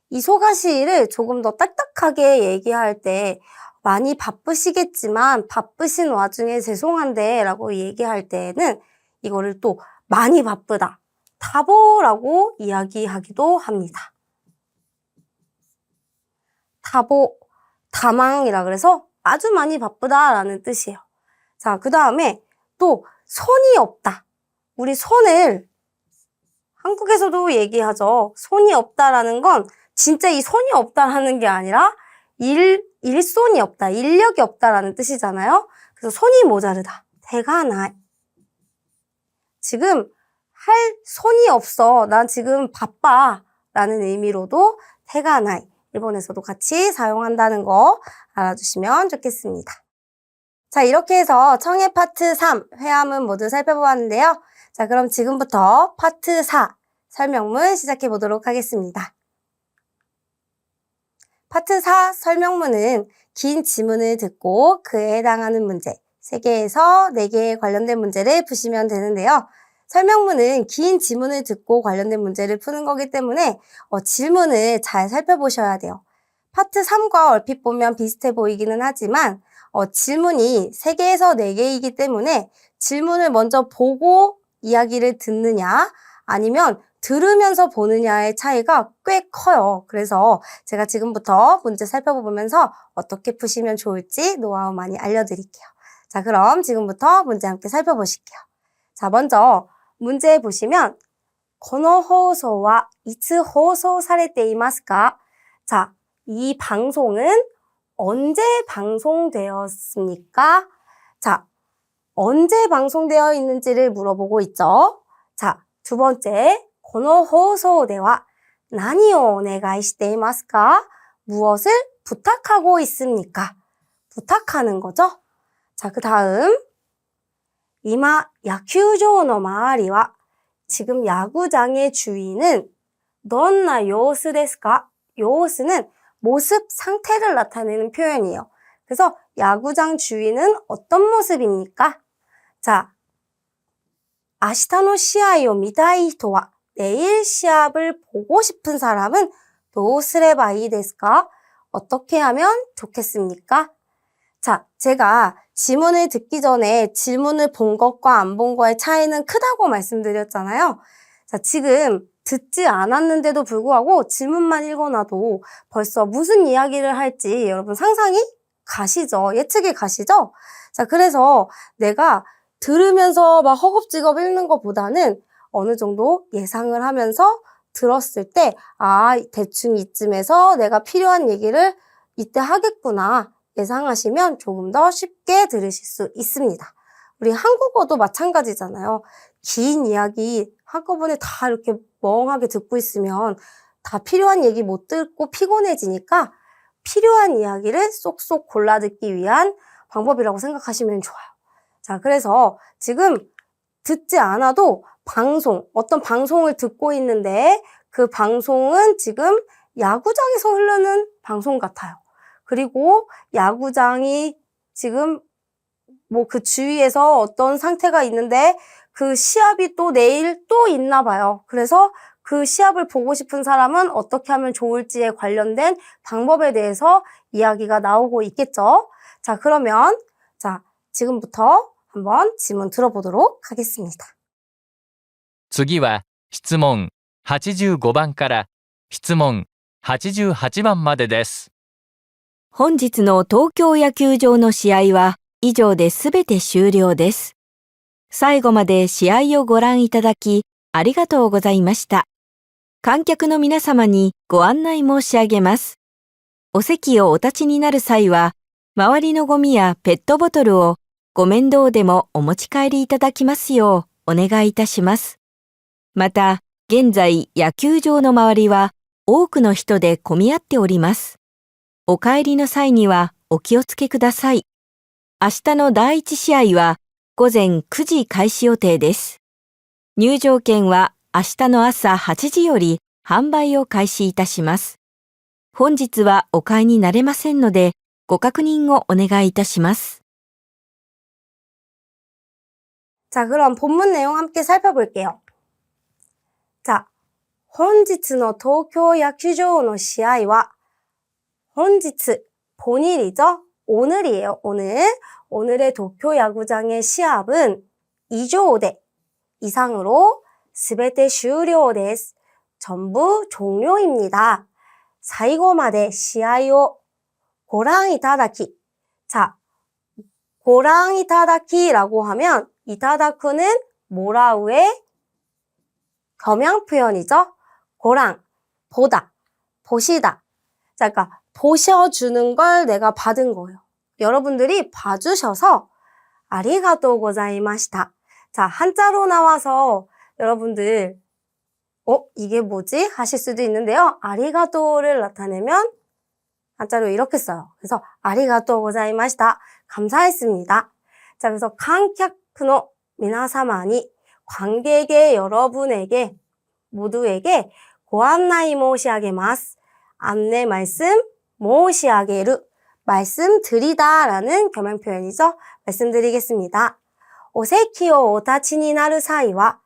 이소가시를 조금 더 딱딱하게 얘기할 때 많이 바쁘시겠지만 바쁘신 와중에 죄송한데 라고 얘기할 때는 이거를 또 많이 바쁘다, 타보라고 이야기하기도 합니다. 타보, 다망이라 그래서 아주 많이 바쁘다라는 뜻이에요. 자, 그 다음에 또 손이 없다. 우리 손을 한국에서도 얘기하죠. 손이 없다라는 건 진짜 이 손이 없다라는 게 아니라 일손이 없다, 인력이 없다라는 뜻이잖아요. 그래서 손이 모자르다. 대가 나이. 지금 할 손이 없어. 난 지금 바빠. 라는 의미로도 대가 나이. 일본에서도 같이 사용한다는 거 알아주시면 좋겠습니다. 자, 이렇게 해서 청해 파트 3 회화문 모두 살펴보았는데요. 자, 그럼 지금부터 파트 4 설명문 시작해 보도록 하겠습니다. 파트 4 설명문은 긴 지문을 듣고 그에 해당하는 문제 3개에서 4개에 관련된 문제를 푸시면 되는데요. 설명문은 긴 지문을 듣고 관련된 문제를 푸는 거기 때문에 질문을 잘 살펴보셔야 돼요. 파트 3과 얼핏 보면 비슷해 보이기는 하지만 질문이 3개에서 4개이기 때문에 질문을 먼저 보고 이야기를 듣느냐, 아니면 들으면서 보느냐의 차이가 꽤 커요. 그래서 제가 지금부터 문제 살펴보면서 어떻게 푸시면 좋을지 노하우 많이 알려드릴게요. 자, 그럼 지금부터 문제 함께 살펴보실게요. 자, 먼저 문제 보시면 この放送はいつ放送されていますか? 자, 이 방송은 언제 방송되었습니까? 자, 언제 방송되어 있는지를 물어보고 있죠. 자, 두 번째, この放送では何をお願いしていますか? 무엇을 부탁하고 있습니까? 부탁하는 거죠. 자, 그 다음, 今、野球場の周りは 지금 야구장의 주위는 どんな様子ですか? 요스는 모습, 상태를 나타내는 표현이에요. 그래서 야구장 주위는 어떤 모습입니까? 자, 明日の試合を見たい人は 내일 시합을 보고 싶은 사람은 どうすればいいですか? 어떻게 하면 좋겠습니까? 자, 제가 지문을 듣기 전에 질문을 본 것과 안 본 거의 차이는 크다고 말씀드렸잖아요. 자, 지금 듣지 않았는데도 불구하고 질문만 읽어놔도 벌써 무슨 이야기를 할지 여러분 상상이 가시죠? 예측이 가시죠? 자, 그래서 내가 들으면서 막 허겁지겁 읽는 것보다는 어느 정도 예상을 하면서 들었을 때, 아, 대충 이쯤에서 내가 필요한 얘기를 이때 하겠구나 예상하시면 조금 더 쉽게 들으실 수 있습니다. 우리 한국어도 마찬가지잖아요. 긴 이야기 한꺼번에 다 이렇게 멍하게 듣고 있으면 다 필요한 얘기 못 듣고 피곤해지니까 필요한 이야기를 쏙쏙 골라 듣기 위한 방법이라고 생각하시면 좋아요. 자, 그래서 지금 듣지 않아도 어떤 방송을 듣고 있는데 그 방송은 지금 야구장에서 흐르는 방송 같아요. 그리고 야구장이 지금 뭐 그 주위에서 어떤 상태가 있는데 그 시합이 또 내일 또 있나 봐요. 그래서 그 시합을 보고 싶은 사람은 어떻게 하면 좋을지에 관련된 방법에 대해서 이야기가 나오고 있겠죠. 자, 그러면 자, 지금부터 한번 질문 들어보도록 하겠습니다. 次は質問85番から質問88番までです。本日の東京野球場の試合は以上で全て終了です。最後まで試合をご覧いただきありがとうございました。観客の皆様にご案内申し上げます。お席をお立ちになる際は、周りのゴミやペットボトルをご面倒でもお持ち帰りいただきますようお願いいたします。また、現在野球場の周りは多くの人で混み合っております。お帰りの際にはお気をつけください。明日の第一試合は午前9時開始予定です。入場券は明日の朝8時より販売を開始いたします。本日はお買いになれませんので、ご確認をお願いいたします。 자, 그럼 본문 내용 함께 살펴볼게요. 자, 本日の東京野球場の試合は本日, 본일이죠? 오늘이에요, 오늘. 오늘의 도쿄 야구장의 시합은 以上で, 이상으로 全て終了です. 전부 종료입니다. 最後まで試合をご覧いただき. 자, ご覧いただき라고 하면 이타다쿠는 뭐라우의 겸양 표현이죠. 고랑, 보다, 보시다. 자, 그러니까 보셔주는 걸 내가 받은 거예요. 여러분들이 봐주셔서 아리가또 고자이마시타. 자, 한자로 나와서 여러분들 이게 뭐지? 하실 수도 있는데요. 아리가또를 나타내면 한자로 이렇게 써요. 그래서 아리가또 고자이마시타. 감사했습니다. 자, 그래서 칸캬쿠노 미나사마니 관객의 여러분에게 모두에게 고안나이 모시아게마스. 안내 말씀 모시아게루. 말씀드리다라는 겸양 표현이죠. 말씀드리겠습니다. 오세키오 오타치니 나루 사이와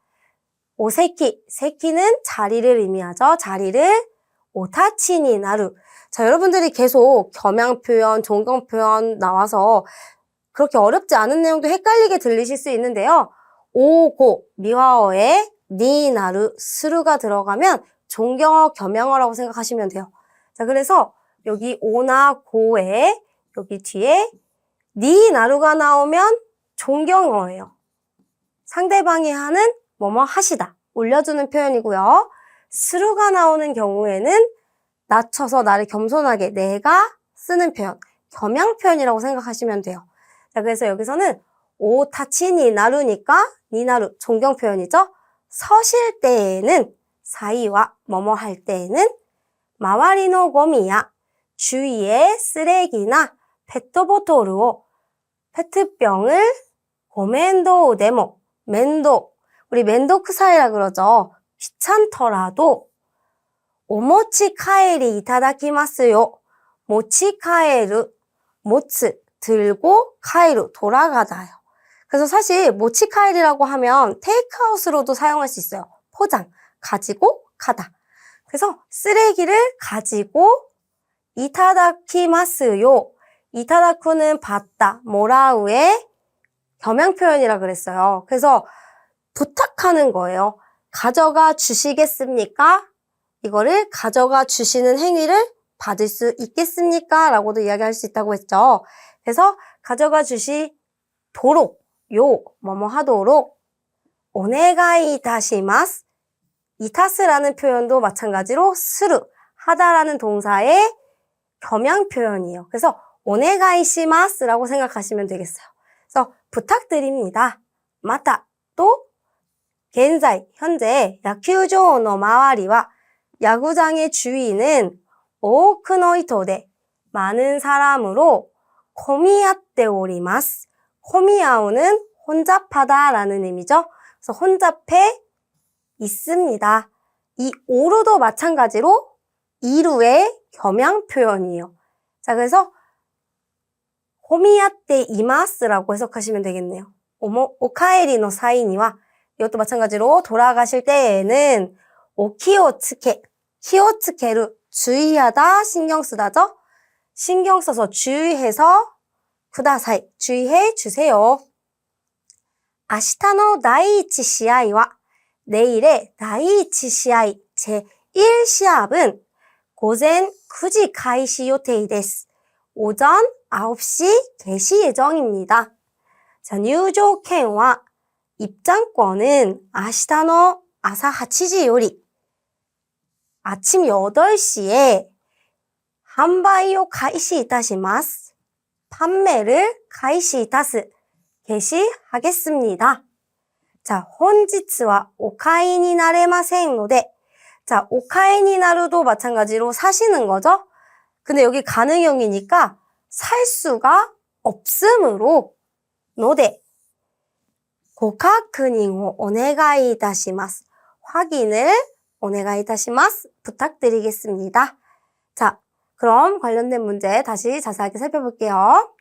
오세키, 세키는 자리를 의미하죠. 자리를 오타치니 나루. 자, 여러분들이 계속 겸양 표현, 존경 표현 나와서 그렇게 어렵지 않은 내용도 헷갈리게 들리실 수 있는데요. 오고, 미화어의 니 나루, 스루가 들어가면 존경어, 겸양어라고 생각하시면 돼요. 자, 그래서 여기 오나 고에 여기 뒤에 니 나루가 나오면 존경어예요. 상대방이 하는 뭐뭐 하시다, 올려주는 표현이고요. 스루가 나오는 경우에는 낮춰서 나를 겸손하게 내가 쓰는 표현, 겸양 표현이라고 생각하시면 돼요. 자, 그래서 여기서는 오 타치니 나루니까 니나루 존경 표현이죠. 서실 때에는 사이와 뭐뭐 할 때에는 마와리노 고미야 주위에 쓰레기나 페트보토르を페트병을 고멘도 데모 멘도 우리 멘도쿠사이라 그러죠. 귀찮더라도 오모치 카에리 이타다키마스요. 모치 카에르 모츠 들고 카에르 돌아가다요. 그래서 사실 모치 카에리라고 하면 테이크아웃으로도 사용할 수 있어요. 포장, 가지고 가다. 그래서 쓰레기를 가지고 이타다키마스요. 이타다쿠는 받다, 모라우의 겸양 표현이라 그랬어요. 그래서 부탁하는 거예요. 가져가 주시겠습니까? 이거를 가져가 주시는 행위를 받을 수 있겠습니까? 라고도 이야기할 수 있다고 했죠. 그래서 가져가 주시도록, 뭐뭐 하도록, 오네가이 이타시마스. 이타스라는 표현도 마찬가지로 스루, 하다라는 동사의 겸양 표현이에요. 그래서 오네가이 시마스라고 생각하시면 되겠어요. 그래서 부탁드립니다. 마타, 또, 現在, 현재, 야큐조의 마와리와 야구장의 주위는 오크노 이토데 많은 사람으로 코미아떼 오리마스. 코미아오는 혼잡하다라는 의미죠. 그래서 혼잡해 있습니다. 이 오루도 마찬가지로 이루의 겸양 표현이에요. 자, 그래서 코미아떼 이마스라고 해석하시면 되겠네요. 오카에리노 사이니와 이것도 마찬가지로 돌아가실 때에는 오키오츠케, 키오츠케루 주의하다, 신경 쓰다죠. 신경 써서 주의해서 쿠다사이, 주의해 주세요. 아시타노 다이이치 시아이와 내일의 다이이치 시아이 제1시합은 고젠 9시開始 予定です. 오전 9시 개시 예정입니다. 자,入場券は입장권은 아시타노 아사 8시 요리 아침 8시에販売を 開始いたします. 판매를 開始いたす 개시하겠습니다. 자, 本日はお買いになれませんので, 자, お買いになる도 마찬가지로 사시는 거죠? 근데 여기 가능형이니까 살 수가 없으므로, ので, ご確認をお願いいたします. 확인을 お願いいたします. 부탁드리겠습니다. 자, 그럼 관련된 문제 다시 자세하게 살펴볼게요.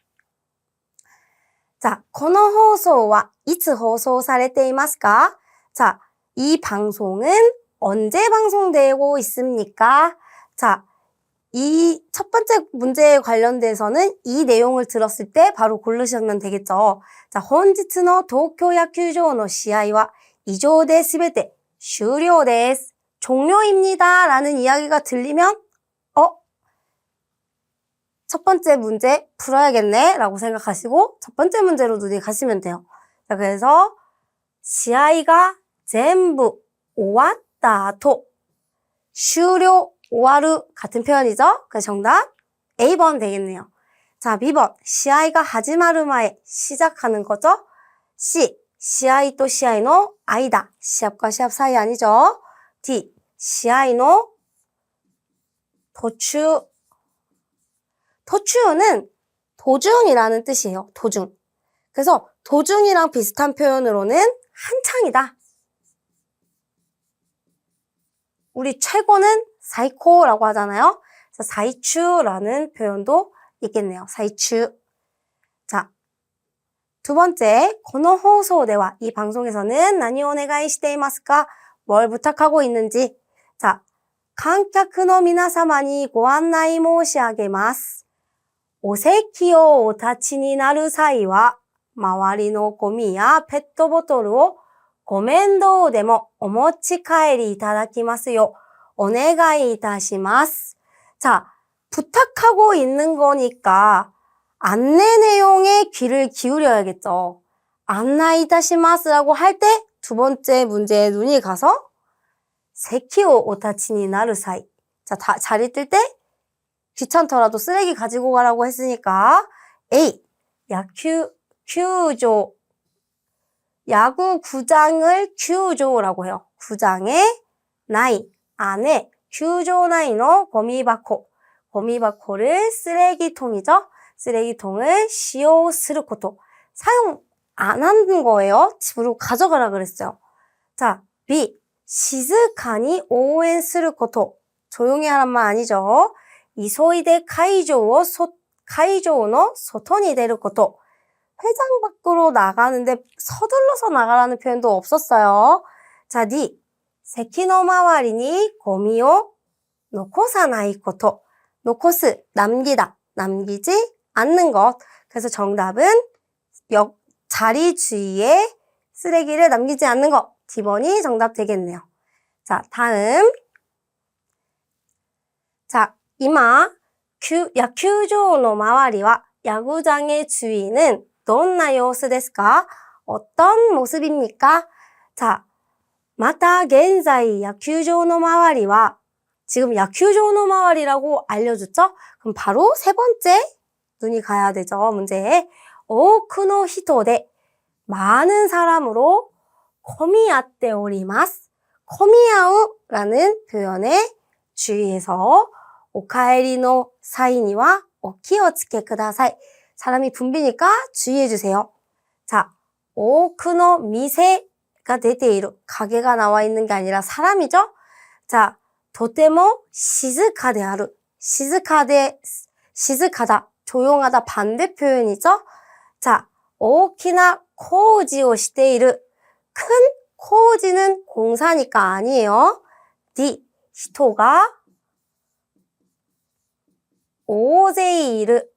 자, この放送はいつ放送されていますか? 자, 이 방송은 언제 방송되고 있습니까? 자, 이 첫 번째 문제에 관련돼서는 이 내용을 들었을 때 바로 고르시면 되겠죠. 자, 本日の東京野球場の試合は以上で全て終了です. 종료입니다. 라는 이야기가 들리면 첫 번째 문제 풀어야겠네 라고 생각하시고 첫 번째 문제로 눈이 가시면 돼요. 자, 그래서 시아이가 전부 終わった後 終了 오와루 같은 표현이죠? 그래서 정답 A번 되겠네요. 자, B번 시아이가 하지마루 마에 시작하는 거죠? C 시아이 또 시아이의 아이다. 시합과 시합 사이 아니죠? D 시아이의 도추. 도추는 도중이라는 뜻이에요. 도중. 그래서 도중이랑 비슷한 표현으로는 한창이다. 우리 최고는 사이코라고 하잖아요. 그래서 사이추라는 표현도 있겠네요. 사이추. 자, 두 번째, この放送では이 방송에서는 何をお願いしていますか? 뭘 부탁하고 있는지. 자, 観客の皆様にご案内申し上げます. お席をお立ちになる際は、周りのゴミやペットボトルをご面倒でもお持ち帰りいただきますようお願いいたします. 자, 부탁하고 있는 거니까 안내 내용에 귀를 기울여야겠죠. 안나이다시마스라고 할 때 두 번째 문제에 눈이 가서 세키오 오타치니 나루 사이. 자, 자리 뜰 때 귀찮더라도 쓰레기 가지고 가라고 했으니까 A. 야구구조. 야구구장을 규조라고 해요. 구장에 나이, 안에 규조 나이노 고미바코. 고미바코를 쓰레기통이죠. 쓰레기통을 시오する こと. 사용 안 하는 거예요. 집으로 가져가라 그랬어요. 자, B. 시즈카니 오엔する こと. 조용히 하란 말 아니죠. 이소이데 카이조의 소토니 出る こと. 회장 밖으로 나가는데 서둘러서 나가라는 표현도 없었어요. 자, D. 세키노 마와리니 고미오 노코사나이 こと. 노코스, 남기다, 남기지 않는 것. 그래서 정답은 자리 주위에 쓰레기를 남기지 않는 것. D번이 정답 되겠네요. 자, 다음. 자, 이마 야구장의 마와리와 야구장의 주위는 どんな様子ですか? 어떤 모습입니까? 자, また現在野球場の周りは 지금 야구장 마을이라고 알려줬죠? 그럼 바로 세 번째 눈이 가야 되죠, 문제에. 오쿠노 히토데 많은 사람으로 코미아떼 오리마스. 코미아우라는 표현에 주의해서 오카에리노 사이니와 오키오츠케 쿠다사이. 사람이 붐비니까 주의해주세요. 자, 오쿠노 미세가 데테이루. 가게가 나와 있는 게 아니라 사람이죠? 자, とても静かである. 시즈카다. 조용하다 반대 표현이죠? 자, 大きな工事をしている. 큰工事는 공사니까 아니에요. D. 히토가 大勢いる.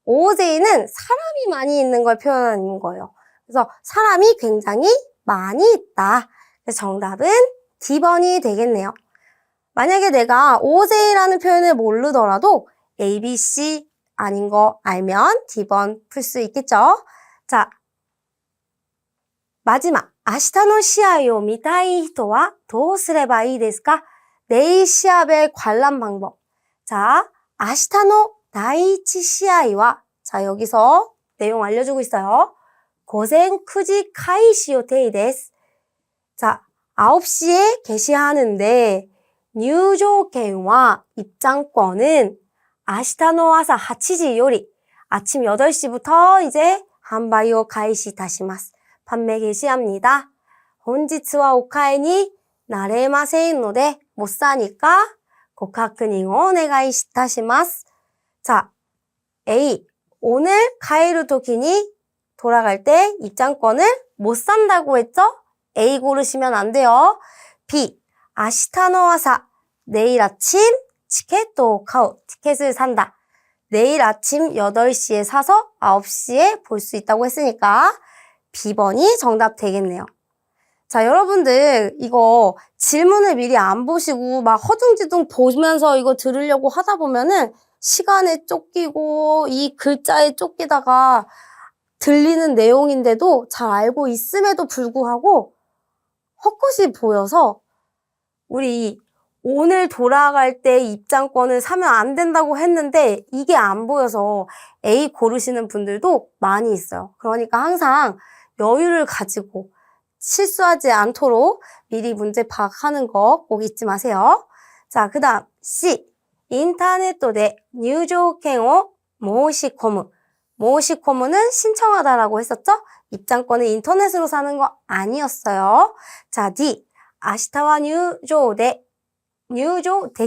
大勢는 사람이 많이 있는 걸 표현하는 거예요. 그래서 사람이 굉장히 많이 있다. 그래서 정답은 D번이 되겠네요. 만약에 내가 오제이라는 표현을 모르더라도 A, B, C 아닌 거 알면 D번 풀 수 있겠죠? 자, 마지막. 明日の試合を見たい人はどうすればいいですか? 내일 시합의 관람 방법. 자, 明日の第一試合は 자, 여기서 내용 알려주고 있어요. 午前9時開始予定です. 자, 9시에 개시하는데入場券와 입장권은 明日の朝8時より 아침 8시부터 이제販売を開始いたします. 판매 개시합니다. 本日はお買いになれませんので못 사니까 ご確認をお願いいたします. 자, A. 오늘 가이루 토끼니 돌아갈 때 입장권을 못 산다고 했죠? A 고르시면 안 돼요. B. 明日の朝 내일 아침 티켓도 카우 티켓을 산다. 내일 아침 8시에 사서 9시에 볼 수 있다고 했으니까 B번이 정답 되겠네요. 자, 여러분들 이거 질문을 미리 안 보시고 막 허둥지둥 보면서 이거 들으려고 하다 보면은 시간에 쫓기고 이 글자에 쫓기다가 들리는 내용인데도 잘 알고 있음에도 불구하고 헛것이 보여서 우리 오늘 돌아갈 때 입장권을 사면 안 된다고 했는데 이게 안 보여서 A 고르시는 분들도 많이 있어요. 그러니까 항상 여유를 가지고 실수하지 않도록 미리 문제 파악하는 거 꼭 잊지 마세요. 자, 그 다음 C. インターネットで入場券を申し込む. 모시코무는 신청하다라고 했었죠? 입장권을 인터넷으로 사는 거 아니었어요. 자, D. 明日は入場で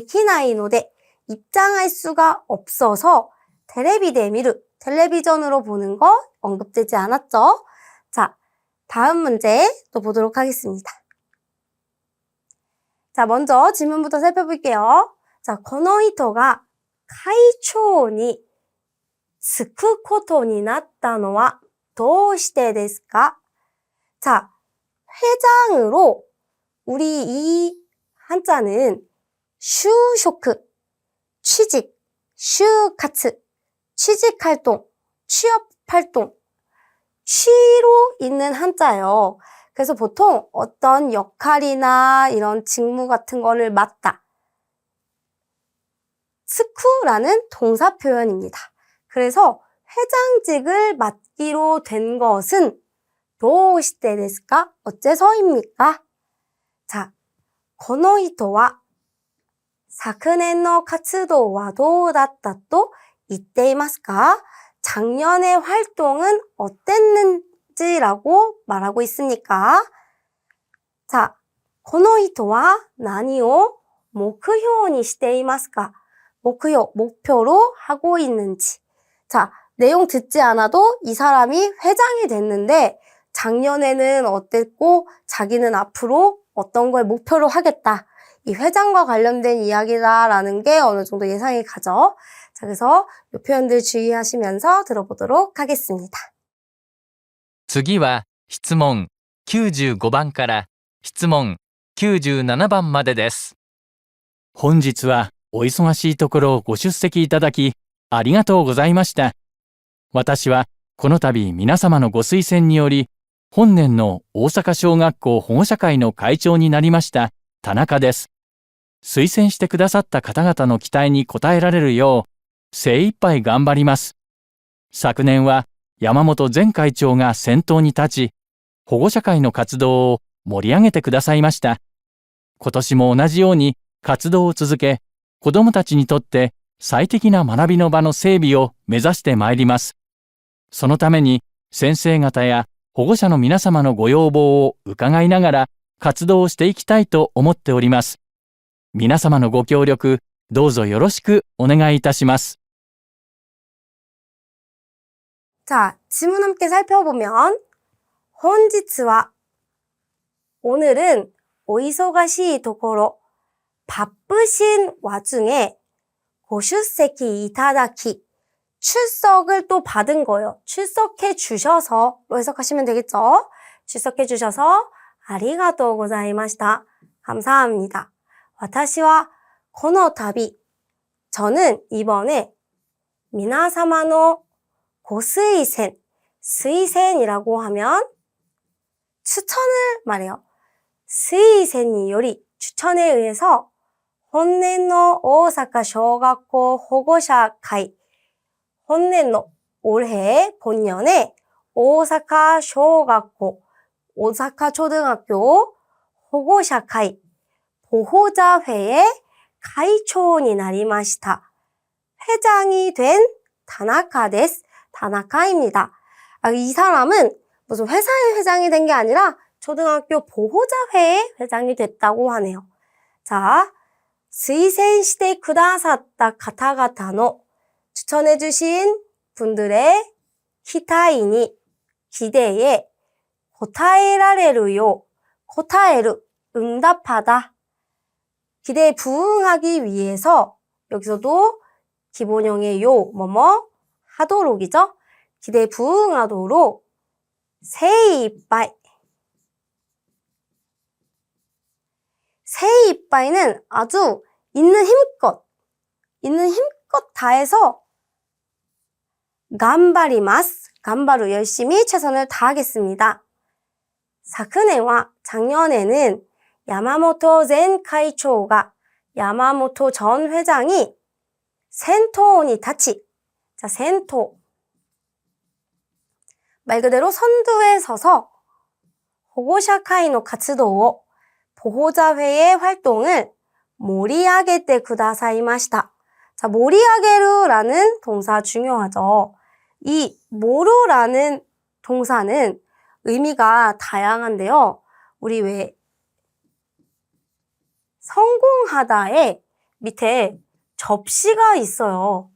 きないので 입장할 수가 없어서 텔레비데 미루, 텔레비전으로 보는 거 언급되지 않았죠? 자, 다음 문제 또 보도록 하겠습니다. 자, 먼저 질문부터 살펴볼게요. 자, この人が会長に就くことになったのはどうしてですか? 자, 회장으로 우리 이 한자는 슈쇼크, 취직, 슈카츠, 취직활동, 취업활동, 취로 있는 한자예요. 그래서 보통 어떤 역할이나 이런 직무 같은 거를 맡다. 스쿠라는 동사 표현입니다. 그래서 회장직을 맡기로 된 것은 도우시테ですか? 어째서입니까? 자, この人は昨年の活動はどうだったと言っていますか? 작년의 활동은 어땠는지라고 말하고 있습니까? 자, この人は何を目標にしていますか? 목표로 하고 있는지. 자, 내용 듣지 않아도 이 사람이 회장이 됐는데 작년에는 어땠고 자기는 앞으로 어떤 걸 목표로 하겠다. 이 회장과 관련된 이야기다라는 게 어느 정도 예상이 가죠. 자, 그래서 이 표현들 주의하시면서 들어보도록 하겠습니다. 次は質問95番から質問97番までです。本日はお忙しいところご出席いただきありがとうございました。私はこの度皆様のご推薦により本年の大阪小学校保護者会の会長になりました田中です。推薦してくださった方々の期待に応えられるよう精一杯頑張ります。昨年は山本前会長が先頭に立ち、保護者会の活動を盛り上げてくださいました。今年も同じように活動を続け、子どもたちにとって最適な学びの場の整備を目指してまいります。そのために先生方や保護者の皆様のご要望を伺いながら活動をしていきたいと思っております。皆様のご協力、どうぞよろしくお願いいたします。 자, 지문 함께 살펴보면 本日は 오늘은 오이소가시 도코로 바쁘신 와중에 고슈세키 이타다키 출석을 또 받은 거예요. 출석해 주셔서로 해석하시면 되겠죠. 출석해 주셔서 아리가또 고자이마시타. 감사합니다. 私はこの度 저는 이번에 皆様の고스이센, 스이센이라고 하면 추천을 말해요. 스이센이 요리 추천에 의해서 혼넨노 오사카小学校 保護者会 혼넨노 올해 본년에 오사카小学校 오사카 초등학교 保護者会 보호자회의 가이초니 나리마시타. 회장이 된 다나카 데스. 다나카입니다. 이 사람은 무슨 회사의 회장이 된 게 아니라 초등학교 보호자회의 회장이 됐다고 하네요. 자, 推薦してくださった方々の 추천해주신 분들의 기타이니 기대에 応えられるよう 応える 응답하다. 기대에 부응하기 위해서 여기서도 기본형의 요 뭐뭐 하도록이죠. 기대에 부응하도록 세이빠이. 세이빠이는 아주 있는 힘껏 다해서 간바리마스. 간바루 열심히 최선을 다하겠습니다. 사크네와 작년에는 야마모토 전 카이초가 야마모토 전 회장이 센토니 타치. 자, 센토. 말 그대로 선두에 서서 호고샤카이노 카츠도오 보호자회의 활동을 모리아게테 쿠다사이마시타. 자, 모리아게루라는 동사 중요하죠. 이 모루라는 동사는 의미가 다양한데요. 우리 왜 성공하다에 밑에 접시가 있어요.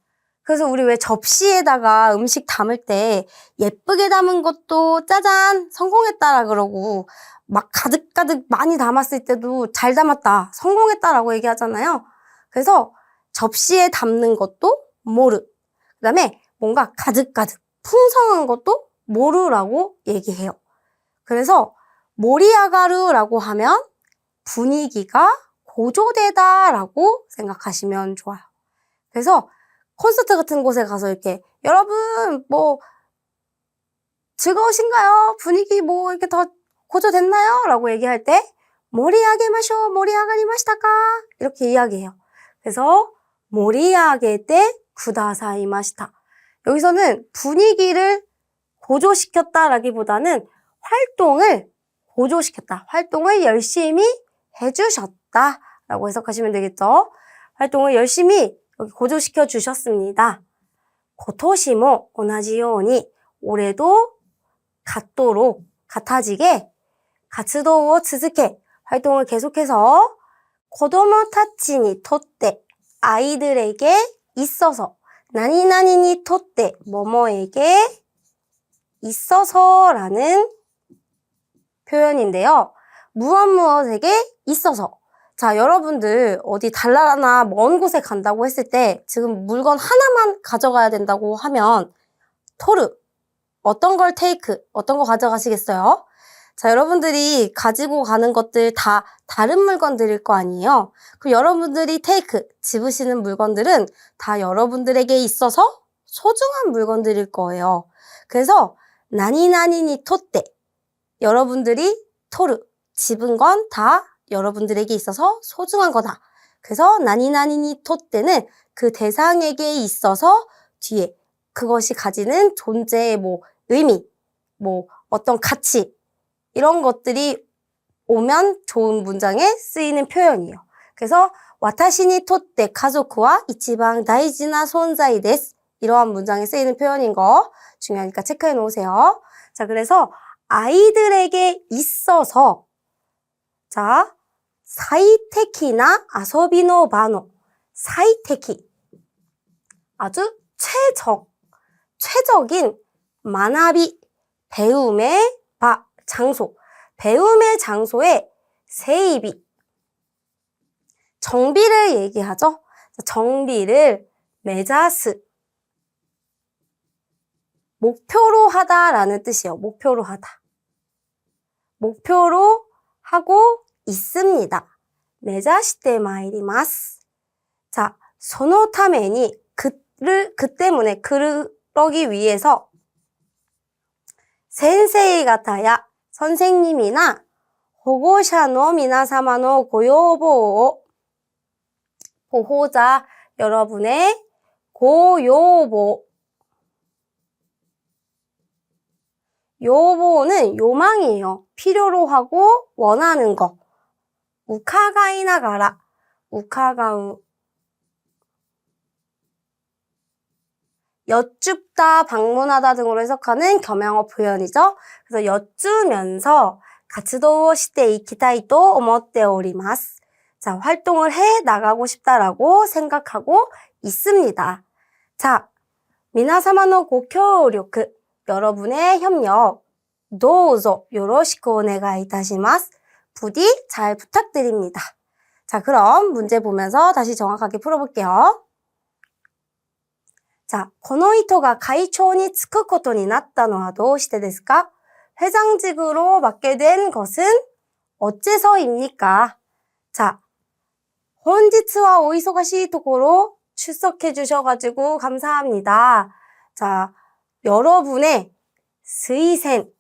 그래서 우리 왜 접시에다가 음식 담을 때 예쁘게 담은 것도 짜잔 성공했다라 그러고 막 가득가득 많이 담았을 때도 잘 담았다 성공했다라고 얘기하잖아요. 그래서 접시에 담는 것도 모르. 그 다음에 뭔가 가득가득 풍성한 것도 모르라고 얘기해요. 그래서 모리아가루라고 하면 분위기가 고조되다라고 생각하시면 좋아요. 그래서 콘서트 같은 곳에 가서 이렇게 여러분 뭐 즐거우신가요? 분위기 뭐 이렇게 더 고조됐나요? 라고 얘기할 때 모리아게마쇼 모리아가리마시타까 이렇게 이야기해요. 그래서 모리아게테 쿠다사이마시타. 여기서는 분위기를 고조시켰다라기보다는 활동을 고조시켰다. 활동을 열심히 해주셨다라고 해석하시면 되겠죠. 활동을 열심히 여기 고조시켜 주셨습니다. 고토시모 오나지요니 올해도 같아지게活動を続け 활동을 계속해서 고도모타치니 토때 아이들에게 있어서 나니나니니 토때 뭐뭐에게 있어서라는 표현인데요. 무엇무엇에게 있어서. 자, 여러분들 어디 달나라나 먼 곳에 간다고 했을 때 지금 물건 하나만 가져가야 된다고 하면 토르 어떤 걸 테이크 어떤 거 가져가시겠어요? 자, 여러분들이 가지고 가는 것들 다 다른 물건들일 거 아니에요? 그럼 여러분들이 테이크 집으시는 물건들은 다 여러분들에게 있어서 소중한 물건들일 거예요. 그래서 나니나니니 토때 여러분들이 토르 집은 건 다 여러분들에게 있어서 소중한 거다. 그래서 나니나니니 토때는 그 대상에게 있어서 뒤에 그것이 가지는 존재의 뭐 의미, 뭐 어떤 가치 이런 것들이 오면 좋은 문장에 쓰이는 표현이에요. 그래서 와타시니 토때 가족과 이치방 다이지나 손자이 데스 이러한 문장에 쓰이는 표현인 거 중요하니까 체크해 놓으세요. 자, 그래서 아이들에게 있어서 자, 사이테키나 아소비노 바노 사이테키 아주 최적인 만화비 배움의 장소 배움의 장소에 세이비 정비를 얘기하죠. 정비를 메자스 목표로 하다라는 뜻이에요. 목표로 하다. 목표로 하고 있습니다. 메자시테 마이리마스. 자, 소노 타메니 그 때문에 그러기 위해서 센세이 가타야 선생님이나 호고샤노 미나사마노 고요보 보호자 여러분의 고요보 요보는 요망이에요. 필요로 하고 원하는 거. 우카가이나가라 우카가우 여쭙다, 방문하다 등으로 해석하는 겸양어 표현이죠. 그래서 여쭈면서 가츠도오 시테 이키타이 또 오모테 오리마스. 자, 활동을 해 나가고 싶다라고 생각하고 있습니다. 자, 미나사마노 고協力여러분의 협력 도우조 요로시쿠 오네가이 이타시마스. 부디 잘 부탁드립니다. 자, 그럼 문제 보면서 다시 정확하게 풀어볼게요. 자, この人が会長に就くことになったのはどうしてですか? 회장직으로 맡게 된 것은 어째서입니까? 자, 本日はお忙しいところ 출석해 주셔가지고 감사합니다. 자, 여러분의 스이센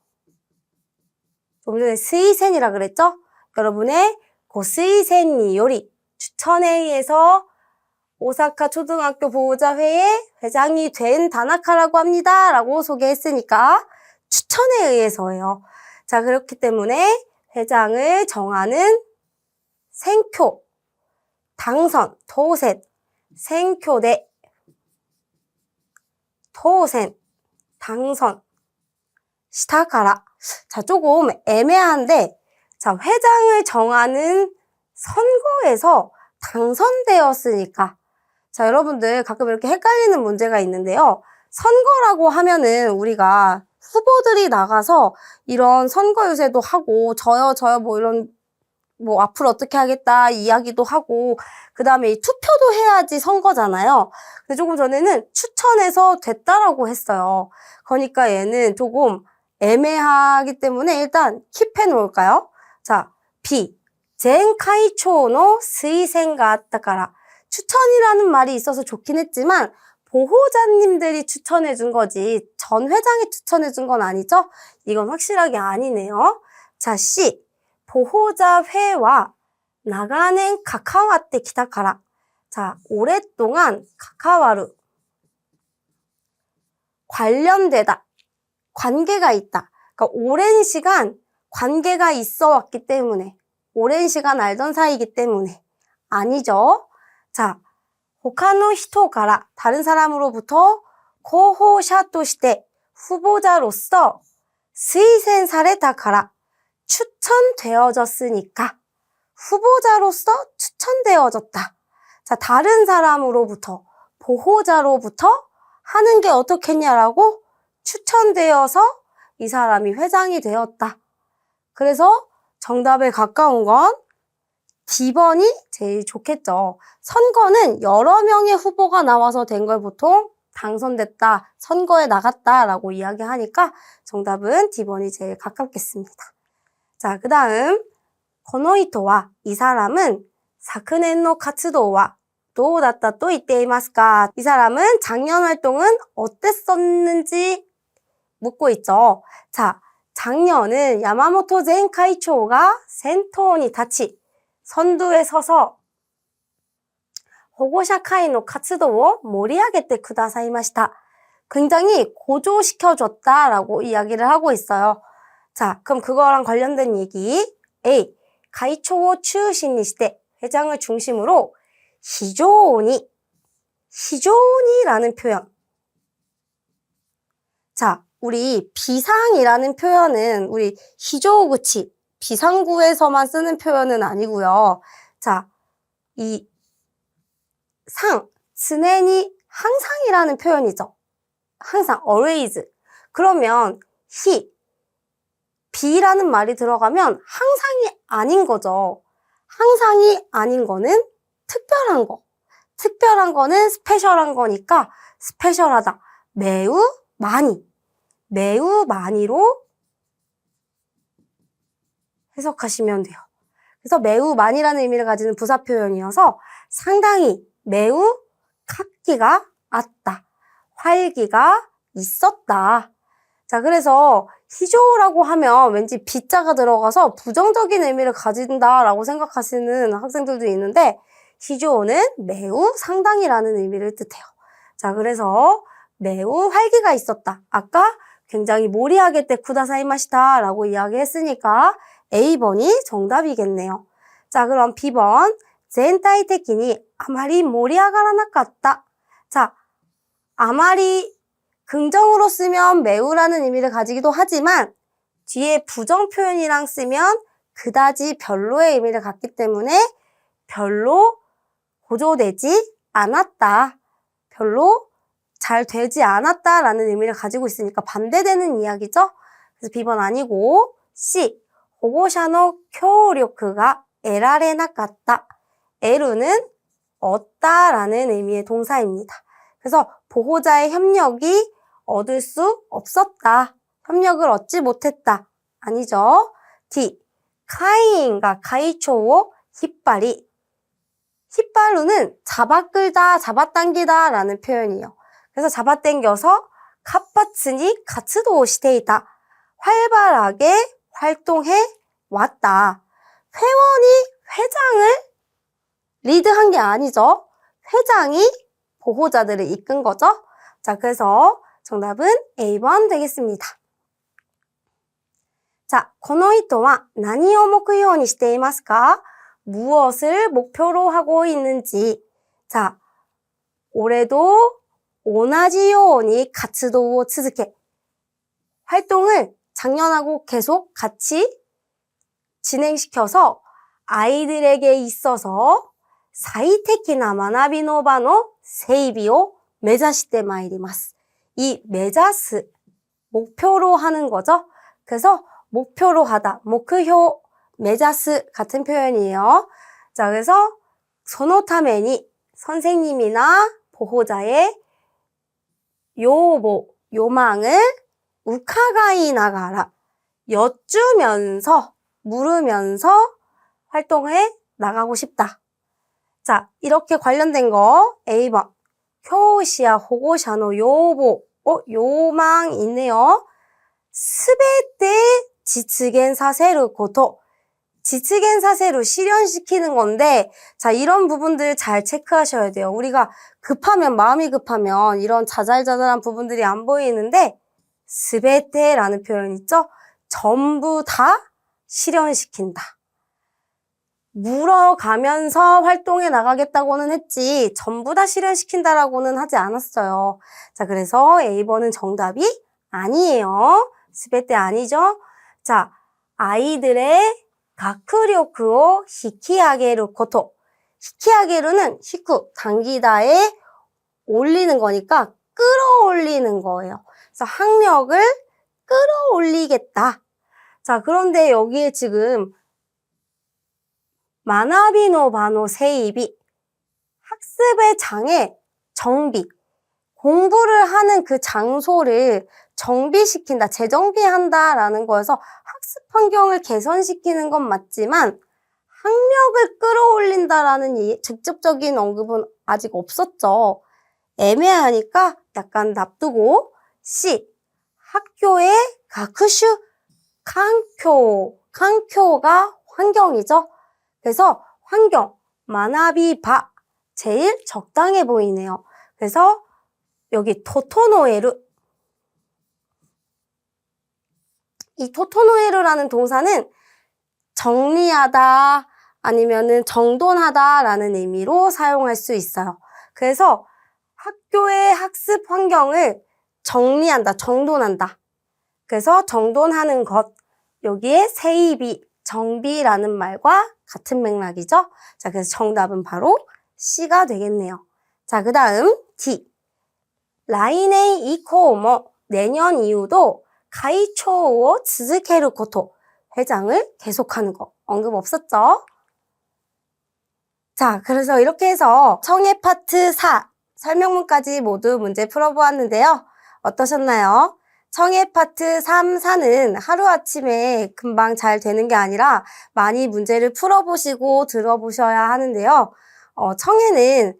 좀 전에 스이센이라 그랬죠? 여러분의 고스이센이 요리 추천에 의해서 오사카 초등학교 보호자회의 회장이 된 다나카라고 합니다. 라고 소개했으니까 추천에 의해서예요. 자, 그렇기 때문에 회장을 정하는 생쿄, 당선, 토센, 생쿄대, 토센, 당선, 시타카라. 자, 조금 애매한데, 자, 회장을 정하는 선거에서 당선되었으니까. 자, 여러분들 가끔 이렇게 헷갈리는 문제가 있는데요. 선거라고 하면은 우리가 후보들이 나가서 이런 선거 유세도 하고 저요 뭐 이런 뭐 앞으로 어떻게 하겠다 이야기도 하고 그 다음에 이 투표도 해야지 선거잖아요. 근데 조금 전에는 추천해서 됐다라고 했어요. 그러니까 얘는 조금 애매하기 때문에 일단 킵해 놓을까요? 자, B. 젠카이초의 스이센가 아tta카라. 추천이라는 말이 있어서 좋긴 했지만 보호자님들이 추천해 준 거지 전 회장이 추천해 준 건 아니죠? 이건 확실하게 아니네요. 자, C. 보호자회와 나가넨 카카와떼 기타카라. 자, 오랫동안 카카와루. 관련되다. 관계가 있다. 그러니까 오랜 시간 관계가 있어 왔기 때문에, 오랜 시간 알던 사이이기 때문에. 아니죠. 자, 他の人から, 다른 사람으로부터 候補者として 후보자로서 推薦されたから 추천되어졌으니까 후보자로서 추천되어졌다. 자, 다른 사람으로부터, 보호자로부터 하는 게 어떻겠냐라고 추천되어서 이 사람이 회장이 되었다. 그래서 정답에 가까운 건 D번이 제일 좋겠죠. 선거는 여러 명의 후보가 나와서 된 걸 보통 당선됐다, 선거에 나갔다라고 이야기하니까 정답은 D번이 제일 가깝겠습니다. 자, 그 다음 この人は, 이 사람은 昨年の活動はどうだったと言っていますか? 이 사람은 작년 활동은 어땠었는지 묻고 있죠. 자, 작년은 야마모토 전会長が 센터니 다치, 선두에 서서 保護者会の活動を盛り上げてくださいました. 굉장히 고조시켜줬다라고 이야기를 하고 있어요. 자, 그럼 그거랑 관련된 얘기. A. 会長を中心にして 회장을 중심으로 非常に, 非常に라는 표현. 자, 우리 비상이라는 표현은 우리 히조구치, 비상구에서만 쓰는 표현은 아니고요. 자, 이 상, 常に 항상이라는 표현이죠. 항상, always. 그러면 히, 비라는 말이 들어가면 항상이 아닌 거죠. 항상이 아닌 거는 특별한 거. 특별한 거는 스페셜한 거니까 스페셜하다. 매우 많이. 매우 많이로 해석하시면 돼요. 그래서 매우 많이라는 의미를 가지는 부사 표현이어서 상당히, 매우 갖기가 았다. 활기가 있었다. 자, 그래서 히조라고 하면 왠지 비자가 들어가서 부정적인 의미를 가진다라고 생각하시는 학생들도 있는데 히조는 매우 상당히라는 의미를 뜻해요. 자, 그래서 매우 활기가 있었다. 아까 굉장히 모리하게 때 쿠다사이마시타 라고 이야기했으니까 A번이 정답이겠네요. 자, 그럼 B번. 全体的に 아마리 모리아가라나갔다. 자, 아마리 긍정으로 쓰면 매우라는 의미를 가지기도 하지만 뒤에 부정 표현이랑 쓰면 그다지 별로의 의미를 갖기 때문에 별로 고조되지 않았다. 별로 잘 되지 않았다라는 의미를 가지고 있으니까 반대되는 이야기죠. 그래서 B번 아니고 C. 保護者の協力が得られなかった. 에루는 얻다라는 의미의 동사입니다. 그래서 보호자의 협력이 얻을 수 없었다. 협력을 얻지 못했다. 아니죠. D. 会員が会長を引っ張り. 힙발루는 잡아끌다, 잡아당기다 라는 표현이에요. 그래서 잡아당겨서 카파츠니 가츠도 시테이다. 활발하게 활동해 왔다. 회원이 회장을 리드한 게 아니죠. 회장이 보호자들을 이끈 거죠. 자, 그래서 정답은 A번 되겠습니다. 자, この人は何を目標にしていますか? 무엇을 목표로 하고 있는지. 자, 올해도 同じように活動を続け. 활동을 작년하고 계속 같이 진행시켜서 아이들에게 있어서 最適な学びの場の整備を目指してまいります. 이 目指す, 목표로 하는 거죠. 그래서 목표로 하다, 목표, 目指す 같은 표현이에요. 자, 그래서 そのために 선생님이나 보호자의 요망을 우카가이 나가라. 여쭈면서, 물으면서 활동해 나가고 싶다. 자, 이렇게 관련된 거 A번. 교시야 호고샤노 요보. 요망 있네요. 스베테 지츠겐 사세루 고토. 지츠겐 사세루 실현시키는 건데, 자, 이런 부분들 잘 체크하셔야 돼요. 우리가 마음이 급하면 이런 자잘자잘한 부분들이 안 보이는데, 스베테라는 표현 있죠? 전부 다 실현시킨다. 물어가면서 활동해 나가겠다고는 했지 전부 다 실현시킨다라고는 하지 않았어요. 자, 그래서 A번은 정답이 아니에요. 스베테 아니죠? 자, 아이들의 가쿠력을 히키아게루 코토. 히키아게루는 히쿠, 당기다에 올리는 거니까 끌어올리는 거예요. 그래서 학력을 끌어올리겠다. 자, 그런데 여기에 지금 마나비노 바노 세입이 학습의 장에 정비, 공부를 하는 그 장소를 정비시킨다, 재정비한다라는 거여서 학습 환경을 개선시키는 건 맞지만 학력을 끌어올린다라는 직접적인 언급은 아직 없었죠. 애매하니까 약간 놔두고 C, 학교의 가쿠슈環境가 환경이죠. 그래서 환경, 마나비바 제일 적당해 보이네요. 그래서 여기 토토노에루, 이 토토노에루라는 동사는 정리하다 아니면은 정돈하다라는 의미로 사용할 수 있어요. 그래서 학교의 학습 환경을 정리한다, 정돈한다. 그래서 정돈하는 것, 여기에 세입이, 정비라는 말과 같은 맥락이죠. 자, 그래서 정답은 바로 C가 되겠네요. 자, 그 다음 D. 라이네이 이코모, 내년 이후도 가이초を続けること, 회장을 계속하는 거 언급 없었죠? 자, 그래서 이렇게 해서 청해 파트 4 설명문까지 모두 문제 풀어보았는데요. 어떠셨나요? 청해 파트 3, 4는 하루아침에 금방 잘 되는 게 아니라 많이 문제를 풀어보시고 들어보셔야 하는데요. 청해는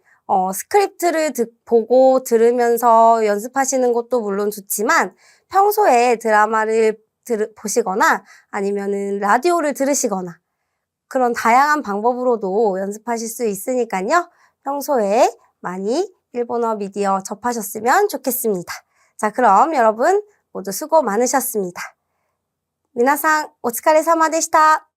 스크립트를 보고 들으면서 연습하시는 것도 물론 좋지만 평소에 드라마를 보시거나 아니면은 라디오를 들으시거나 그런 다양한 방법으로도 연습하실 수 있으니까요. 평소에 많이 일본어 미디어 접하셨으면 좋겠습니다. 자, 그럼 여러분 모두 수고 많으셨습니다. 皆さんお疲れ様でした。